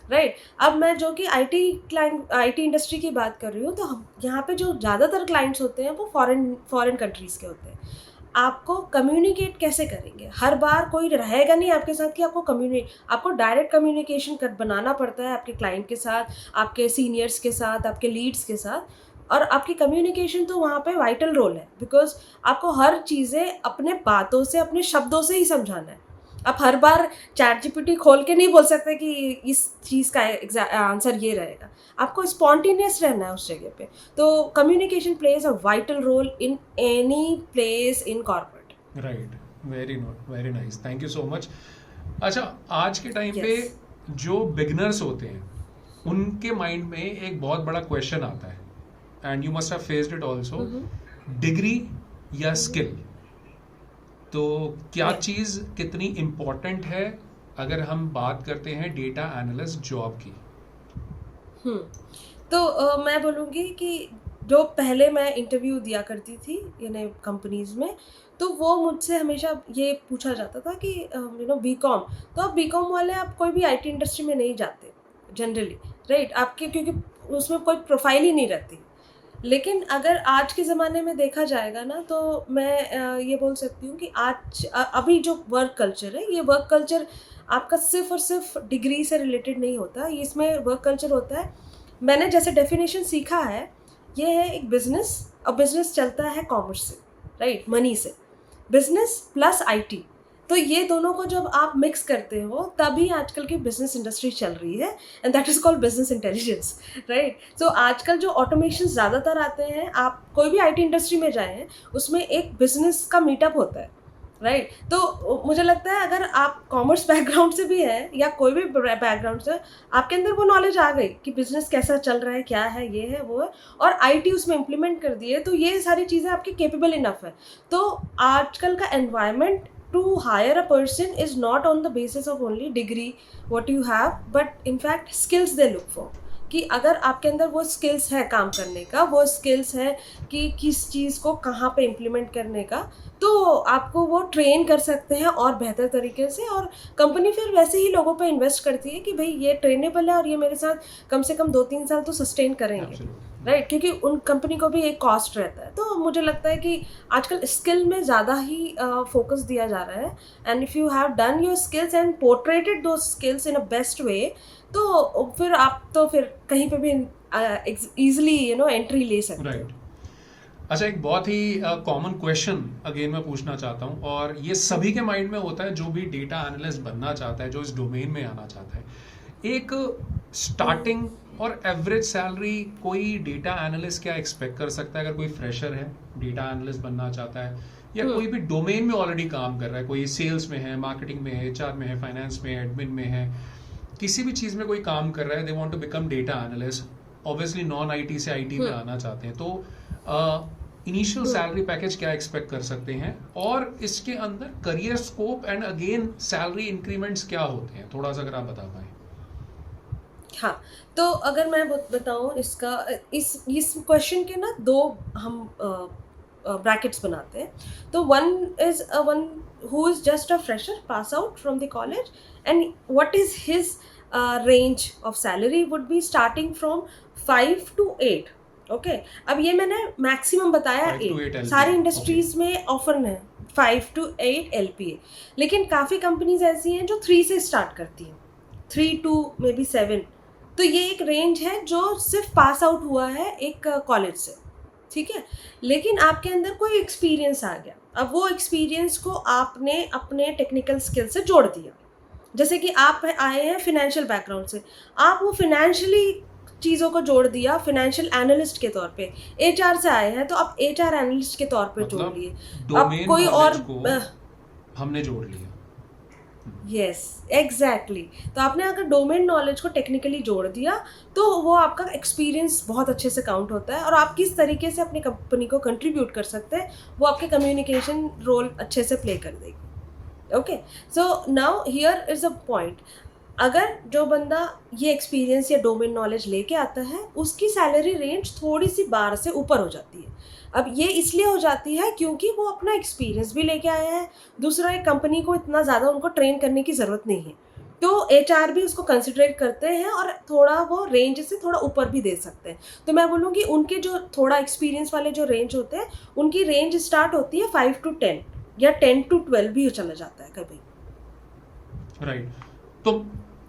राइट? अब मैं जो कि आईटी इंडस्ट्री की बात कर रही हूँ, तो हम यहाँ पे जो ज़्यादातर क्लाइंट्स होते हैं वो फॉरेन फॉरेन कंट्रीज़ के होते हैं। आपको कम्युनिकेट कैसे करेंगे? हर बार कोई रहेगा नहीं आपके साथ कि आपको डायरेक्ट कम्युनिकेशन कर बनाना पड़ता है आपके क्लाइंट के साथ, आपके सीनियर्स के साथ, आपके लीड्स के साथ। और आपकी कम्युनिकेशन तो वहाँ पे वाइटल रोल है, बिकॉज़ आपको हर चीज़ें अपने बातों से, अपने शब्दों से ही समझाना है। आप हर बार चैट जीपीटी खोल के नहीं बोल सकते कि इस चीज़ का आंसर ये रहेगा। आपको स्पॉन्टेनियस रहना है उस जगह पे। तो communication plays a vital role in any place in corporate. Right, very nice, thank you so much. अच्छा, आज के टाइम पे यस। जो बिगनर्स होते हैं उनके माइंड में एक बहुत बड़ा क्वेश्चन आता है, and you must have faced it also, degree या स्किल। तो क्या या चीज़ कितनी इम्पोर्टेंट है अगर हम बात करते हैं डेटा एनालिस्ट जॉब की? हुँ। तो मैं बोलूँगी कि जो पहले मैं इंटरव्यू दिया करती थी यानी कंपनीज़ में, तो वो मुझसे हमेशा ये पूछा जाता था कि बीकॉम, तो आप बीकॉम वाले आप कोई भी आईटी इंडस्ट्री में नहीं जाते जनरली, राइट? आपके क्योंकि उसमें कोई प्रोफ़ाइल ही नहीं रहती। लेकिन अगर आज के ज़माने में देखा जाएगा ना, तो मैं ये बोल सकती हूँ कि अभी जो वर्क कल्चर है, ये वर्क कल्चर आपका सिर्फ़ और सिर्फ़ डिग्री से रिलेटेड नहीं होता। ये इसमें वर्क कल्चर होता है, मैंने जैसे डेफ़िनेशन सीखा है, ये है एक बिज़नेस। और बिज़नेस चलता है कॉमर्स से, राइट? मनी से। बिज़नेस प्लस आईटी, तो ये दोनों को जब आप मिक्स करते हो, तभी आजकल की बिज़नेस इंडस्ट्री चल रही है, and that is called business intelligence, right? So आजकल जो ऑटोमेशन ज़्यादातर आते हैं, आप कोई भी आईटी इंडस्ट्री में जाएँ, उसमें एक बिज़नेस का मीटअप होता है, राइट? तो मुझे लगता है अगर आप कॉमर्स बैकग्राउंड से भी हैं या कोई भी बैकग्राउंड से, आपके अंदर वो नॉलेज आ गई कि बिज़नेस कैसा चल रहा है, क्या है, ये है, वो है, और आईटी उसमें इम्प्लीमेंट कर दिए, तो ये सारी चीज़ें आपकी कैपेबल इनफ है। तो आजकल का environment to hire a person is not on the basis of only degree what you have, but in fact skills they look for. कि अगर आपके अंदर वो स्किल्स है काम करने का, वो स्किल्स है कि किस चीज़ को कहाँ पे इम्प्लीमेंट करने का, तो आपको वो ट्रेन कर सकते हैं और बेहतर तरीके से। और कंपनी फिर वैसे ही लोगों पे इन्वेस्ट करती है कि भाई ये ट्रेनेबल है और ये मेरे साथ कम से कम 2-3 साल तो सस्टेन करेंगे, एब्सोल्युटली। राइट? क्योंकि उन कंपनी को भी एक कॉस्ट रहता है। तो मुझे लगता है कि आजकल स्किल में ज़्यादा ही फोकस दिया जा रहा है, and if you have done your skills and portrayed those skills in a best way, तो फिर आप तो फिर कहीं पे भी ईजिली एंट्री ले सकते हो। राइट। अच्छा, एक बहुत ही कॉमन क्वेश्चन अगेन मैं पूछना चाहता हूँ, और ये सभी के माइंड में होता है जो भी डेटा एनालिस्ट बनना चाहता है, जो इस डोमेन में आना चाहता है। एक स्टार्टिंग और एवरेज सैलरी कोई डेटा एनालिस्ट क्या एक्सपेक्ट कर सकता है अगर कोई फ्रेशर है, डेटा एनालिस्ट बनना चाहता है, या हम्म। कोई भी डोमेन में ऑलरेडी काम कर रहा है, कोई सेल्स में है, मार्केटिंग में है, एचआर में है, फाइनेंस में है, एडमिन में है, किसी भी चीज़ में कोई काम कर रहा है, they want to become data analyst, obviously non IT से आईटी में हम्म। आना चाहते हैं, तो इनिशियल हम्म। सैलरी पैकेज क्या एक्सपेक्ट कर सकते हैं, और इसके अंदर career scope and again salary increments क्या होते हैं, थोड़ा सा अगर आप बता पाए। हाँ, तो अगर मैं बताऊँ इसका, इस क्वेश्चन के ना 2 हम ब्रैकेट्स बनाते हैं। तो one is one who is just a fresher pass out from the college, and what is his range of salary would be starting from 5 to 8। Okay, अब ये मैंने मैक्सिमम बताया 5 to 8 8, सारी एलपीए, ओके। इंडस्ट्रीज़ में offer है 5 to 8 LPA. लेकिन काफ़ी companies ऐसी हैं जो 3 से स्टार्ट करती हैं, 3 to मे बी 7, तो ये एक रेंज है जो सिर्फ पास आउट हुआ है एक कॉलेज से, ठीक है? लेकिन आपके अंदर कोई एक्सपीरियंस आ गया, अब वो एक्सपीरियंस को आपने अपने टेक्निकल स्किल से जोड़ दिया। जैसे कि आप आए हैं फाइनेंशियल बैकग्राउंड से, आप वो फाइनेंशियली चीज़ों को जोड़ दिया फाइनेंशियल एनालिस्ट के तौर पे। एचआर से आए हैं तो आप एचआर एनालिस्ट के तौर पे जोड़ मतलब लिए। अब डोमेन कोई नॉलेज और को हमने जोड़ लिया। Yes, exactly. तो आपने अगर डोमेन नॉलेज को टेक्निकली जोड़ दिया तो वो आपका एक्सपीरियंस बहुत अच्छे से काउंट होता है, और आप किस तरीके से अपनी कंपनी को कंट्रीब्यूट कर सकते हैं वो आपके कम्युनिकेशन रोल अच्छे से प्ले कर देगी। Okay, so now here is a point. अगर जो बंदा ये एक्सपीरियंस या डोमेन नॉलेज लेके आता है उसकी सैलरी रेंज थोड़ी सी बार से ऊपर हो जाती है। अब ये इसलिए हो जाती है क्योंकि वो अपना एक्सपीरियंस भी लेके आया है, दूसरा एक कंपनी को इतना ज़्यादा उनको ट्रेन करने की ज़रूरत नहीं है, तो एचआर भी उसको कंसिडरेट करते हैं और थोड़ा वो रेंज से थोड़ा ऊपर भी दे सकते हैं। तो मैं बोलूँगी उनके जो थोड़ा एक्सपीरियंस वाले जो रेंज होते हैं उनकी रेंज स्टार्ट होती है 5 to 10 या 10 to 12 भी चला जाता है कभी। राइट। तो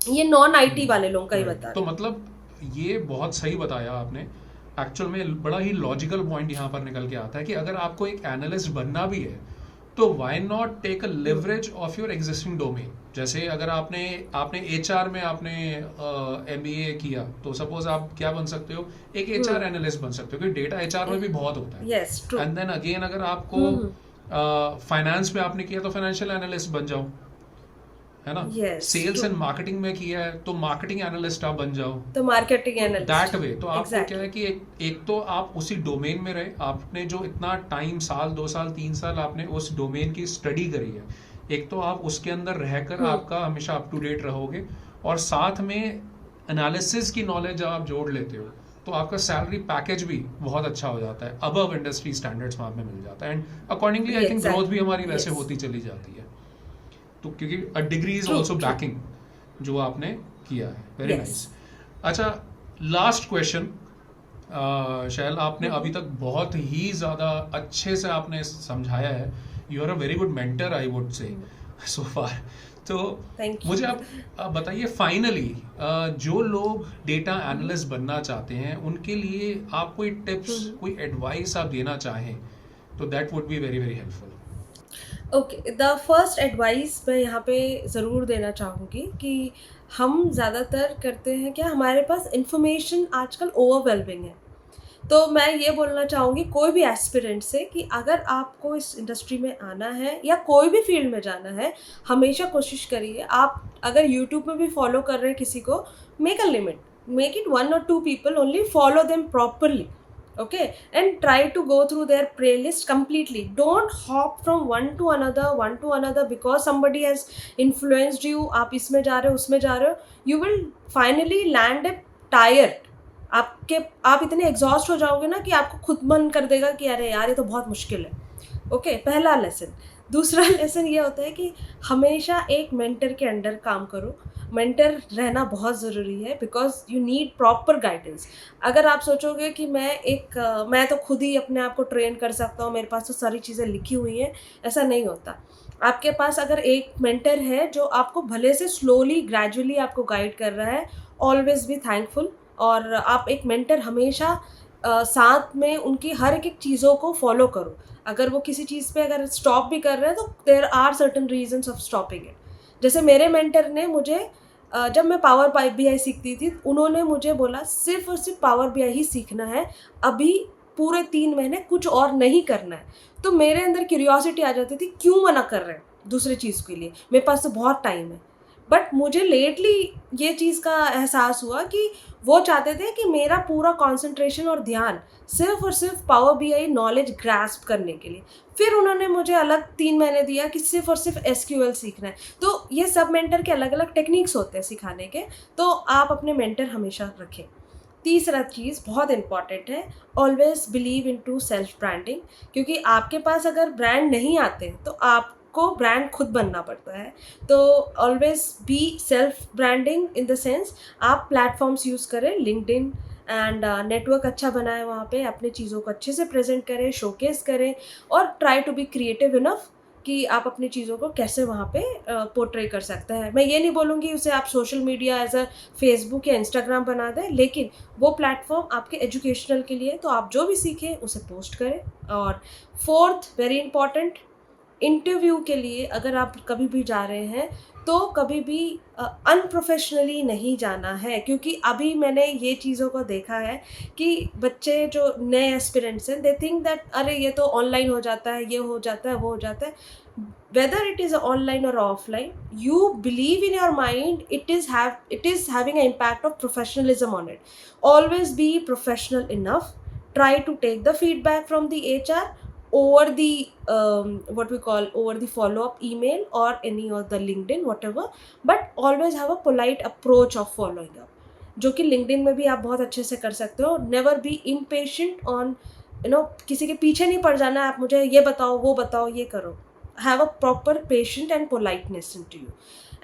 ये नॉन आईटी वाले लोगों का ही राइट, बता तो रही हूँ। मतलब ये बहुत सही बताया आपने। एक्चुअल में बड़ा ही लॉजिकल पॉइंट यहाँ पर निकल के आता है कि अगर आपको एक एनालिस्ट बनना भी है तो why not take a leverage of your existing domain. जैसे अगर आपने आपने एचआर में आपने एमबीए किया तो सपोज आप क्या बन सकते हो, एक एचआर हम्म। एनालिस्ट बन सकते हो, क्योंकि डेटा एचआर में भी बहुत होता है। Yes, true. And then again अगर आपको हम्म। फाइनेंस में आपने किया तो फाइनेंशियल एनालिस्ट बन जाओ, है ना। Yes, sales true. And marketing में किया है तो मार्केटिंग एनालिस्ट आप बन जाओ। तो मार्केटिंग तो दैट एनालिस्ट। वे तो आपको क्या एग्जैक्टली। है कि एक तो आप उसी डोमेन में रहे, आपने जो इतना टाइम, साल 2 साल 3 साल आपने उस डोमेन की स्टडी करी है, एक तो आप उसके अंदर रहकर हम्म। आपका हमेशा अप टू डेट रहोगे, और साथ में एनालिसिस की नॉलेज आप जोड़ लेते हो तो आपका सैलरी पैकेज भी बहुत अच्छा हो जाता है, अबव इंडस्ट्री स्टैंडर्ड्स वहाँ पे मिल जाता है, and accordingly I think growth भी एग्जैक्टली। हमारी वैसे यस, होती चली जाती है। तो क्योंकि a degree is true also true. Banking जो आपने किया है, वेरी यस। नाइस। अच्छा, लास्ट क्वेश्चन। शैल, आपने अभी तक बहुत ही ज़्यादा अच्छे से आपने समझाया है। You are a very good mentor I would say so फार। तो थैंक मुझे यू। आप बताइए फाइनली, जो लोग डेटा एनालिस्ट बनना चाहते हैं उनके लिए आप कोई टिप्स, कोई एडवाइस आप देना चाहें तो that would be very very helpful. Okay, the first advice मैं यहाँ पे ज़रूर देना चाहूँगी कि हम ज़्यादातर करते हैं क्या, हमारे पास इंफॉर्मेशन आजकल ओवरवेलमिंग है। तो मैं ये बोलना चाहूँगी कोई भी एस्पिरेंट से कि अगर आपको इस इंडस्ट्री में आना है या कोई भी फील्ड में जाना है, हमेशा कोशिश करिए। आप अगर यूट्यूब में भी फॉलो कर रहे हैं किसी को, make a limit, make it 1 or 2 people only, follow them properly. Okay, and try to go through their playlist completely. Don't hop from one to another because somebody has influenced you. आप इसमें जा रहे हो, उसमें जा रहे हो, you will finally land a tired। आपके आप इतने एग्जॉस्ट हो जाओगे ना कि आपको खुद मन कर देगा कि अरे यार ये तो बहुत मुश्किल है। ओके, पहला लेसन। दूसरा लेसन ये होता है कि हमेशा एक मेंटर के अंडर काम करो। मेंटर रहना बहुत ज़रूरी है because you need proper guidance. अगर आप सोचोगे कि मैं तो खुद ही अपने आप को ट्रेन कर सकता हूँ, मेरे पास तो सारी चीज़ें लिखी हुई हैं, ऐसा नहीं होता। आपके पास अगर एक मेंटर है जो आपको भले से स्लोली ग्रेजुअली आपको गाइड कर रहा है, ऑलवेज बी थैंकफुल। और आप एक मेंटर हमेशा साथ में उनकी हर एक चीज़ों को फॉलो करो। अगर वो किसी चीज़ पे अगर स्टॉप भी कर रहे हैं तो there are certain reasons of stopping it. जैसे मेरे मेंटर ने मुझे जब मैं पावर बीआई सीखती थी, उन्होंने मुझे बोला सिर्फ और सिर्फ पावर बीआई ही सीखना है, अभी पूरे 3 महीने कुछ और नहीं करना है। तो मेरे अंदर क्यूरियोसिटी आ जाती थी, क्यों मना कर रहे हैं दूसरे चीज़ के लिए, मेरे पास तो बहुत टाइम है। बट मुझे लेटली ये चीज़ का एहसास हुआ कि वो चाहते थे कि मेरा पूरा कंसंट्रेशन और ध्यान सिर्फ और सिर्फ पावर बीआई नॉलेज ग्रास्प करने के लिए। फिर उन्होंने मुझे अलग 3 महीने दिया कि सिर्फ और सिर्फ एसक्यूएल सीखना है। तो ये सब मेंटर के अलग अलग टेक्निक्स होते हैं सिखाने के, तो आप अपने मेंटर हमेशा रखें। तीसरा चीज़ बहुत इंपॉर्टेंट है, always believe in to self branding. क्योंकि आपके पास अगर ब्रांड नहीं आते तो आपको ब्रांड खुद बनना पड़ता है। तो always be self branding in the sense, आप प्लेटफॉर्म्स यूज़ करें, लिंक्डइन एंड नेटवर्क अच्छा बनाए, वहाँ पे अपने चीज़ों को अच्छे से प्रेजेंट करें, शोकेस करें, और try to be creative enough कि आप अपनी चीज़ों को कैसे वहाँ पे पोर्ट्रे कर सकते हैं। मैं ये नहीं बोलूँगी उसे आप social media as a Facebook या इंस्टाग्राम बना दें, लेकिन वो प्लेटफ़ॉर्म आपके एजुकेशनल के लिए, तो आप जो भी सीखें उसे पोस्ट करें। और 4th वेरी इंपॉर्टेंट, इंटरव्यू के लिए अगर आप कभी भी जा रहे हैं तो कभी भी अनप्रोफेशनली नहीं जाना है, क्योंकि अभी मैंने ये चीज़ों को देखा है कि बच्चे जो नए एस्पिरेंट्स हैं, दे थिंक दैट अरे ये तो ऑनलाइन हो जाता है, ये हो जाता है, वो हो जाता है। वेदर इट इज़ ऑनलाइन और offline, you believe in your mind, it is having an impact of professionalism on it. Always be professional enough. Try to take the feedback from the HR over the what we call over the follow-up email or any of the LinkedIn, whatever, but always have a polite approach of following up, जो कि LinkedIn में भी आप बहुत अच्छे से कर सकते हो। नेवर बी impatient on, किसी के पीछे नहीं पड़ जाना है, आप मुझे ये बताओ, वो बताओ, ये करो। Have a proper patient and politeness into you.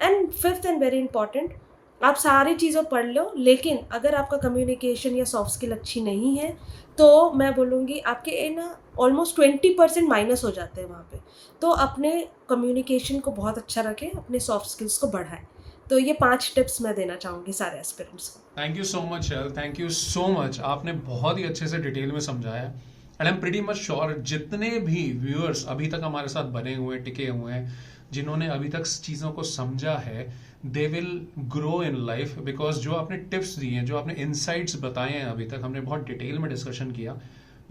And 5th and very important, आप सारी चीज़ें पढ़ लो, लेकिन अगर आपका कम्युनिकेशन या सॉफ्ट स्किल अच्छी नहीं है, तो मैं बोलूँगी आपके ना ऑलमोस्ट 20% माइनस हो जाते हैं वहाँ पे। तो अपने कम्युनिकेशन को बहुत अच्छा रखें, अपने सॉफ्ट स्किल्स को बढ़ाएँ। तो ये 5 टिप्स मैं देना चाहूँगी सारे एस्पिरेंट्स को। Thank you so much Shail, thank you so much. आपने बहुत ही अच्छे से डिटेल में समझाया and I am pretty much sure जितने भी व्यूअर्स अभी तक हमारे साथ बने हुए हैं, टिके हुए हैं, जिन्होंने अभी तक चीज़ों को समझा है, they will grow in life. Because जो आपने टिप्स दी हैं, जो आपने इंसाइट्स बताए हैं, अभी तक हमने बहुत डिटेल में डिस्कशन किया,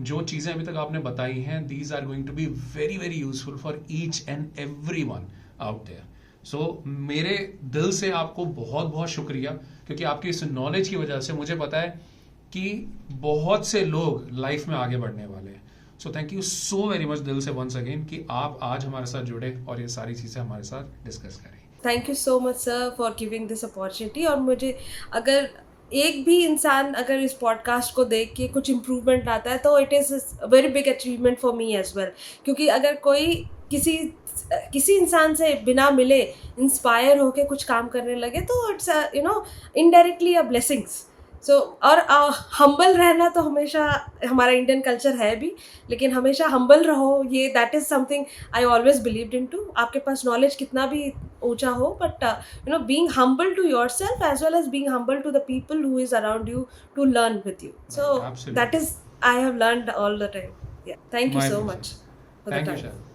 जो चीज़ें अभी तक आपने बताई हैं, these are going to be very very useful for each and every one out there. So मेरे दिल से आपको बहुत बहुत शुक्रिया, क्योंकि आपकी इस नॉलेज की वजह से मुझे पता है कि बहुत से लोग लाइफ में आगे बढ़ने वाले हैं। So thank you so very much दिल से वंस अगेन कि आप आज हमारे साथ जुड़े और ये सारी चीज़ें हमारे साथ डिस्कस करें। Thank you so much sir for giving this opportunity. और मुझे, अगर एक भी इंसान अगर इस पॉडकास्ट को देख के कुछ इम्प्रूवमेंट आता है, तो it is very big achievement for me as well. क्योंकि अगर कोई किसी किसी इंसान से बिना मिले इंस्पायर होके कुछ काम करने लगे, तो इट्स इनडायरेक्टली अ ब्लेसिंग्स। सो और हम्बल रहना तो हमेशा हमारा इंडियन कल्चर है भी, लेकिन हमेशा हम्बल रहो, ये that is something I always believed in to. आपके पास नॉलेज कितना भी ऊंचा हो, but being humble to your self as well as being humble to the people who is around you to learn with you. So that absolutely, is I have learned all the time. Thank you my so pleasure. Much for the thank you time. Shail.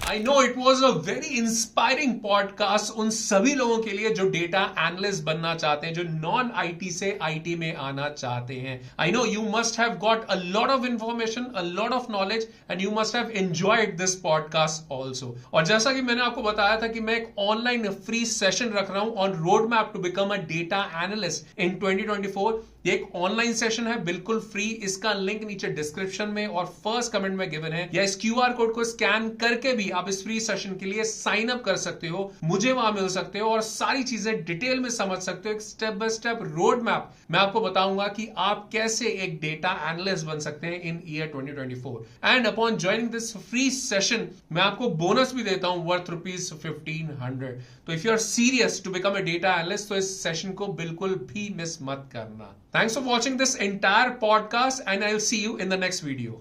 I know it was a very inspiring podcast उन सभी लोगों के लिए जो data analyst बनना चाहते हैं, जो नॉन आईटी से आईटी में आना चाहते हैं। I know you must have got a lot of information, a lot of knowledge and you must have enjoyed this podcast also. और जैसा कि मैंने आपको बताया था कि मैं एक ऑनलाइन फ्री सेशन रख रहा हूं on road map to become a data analyst in 2024। ये एक ऑनलाइन सेशन है, बिल्कुल फ्री। इसका लिंक नीचे डिस्क्रिप्शन में और फर्स्ट कमेंट में गिवन है, या इस क्यूआर कोड को स्कैन करके भी आप इस फ्री सेशन के लिए साइन अप कर सकते हो, मुझे वहां मिल सकते हो और सारी चीजें डिटेल में समझ सकते हो। एक step by step road map मैं आपको बताऊंगा कि आप कैसे एक डेटा एनालिस्ट बन सकते हैं in year 2024। And upon joining this free session मैं आपको बोनस भी देता हूं वर्थ ₹1500। तो if you are serious to become a data analyst, तो इस सेशन को बिल्कुल भी मिस मत करना। Thanks for watching this entire podcast and I'll see you in the next video.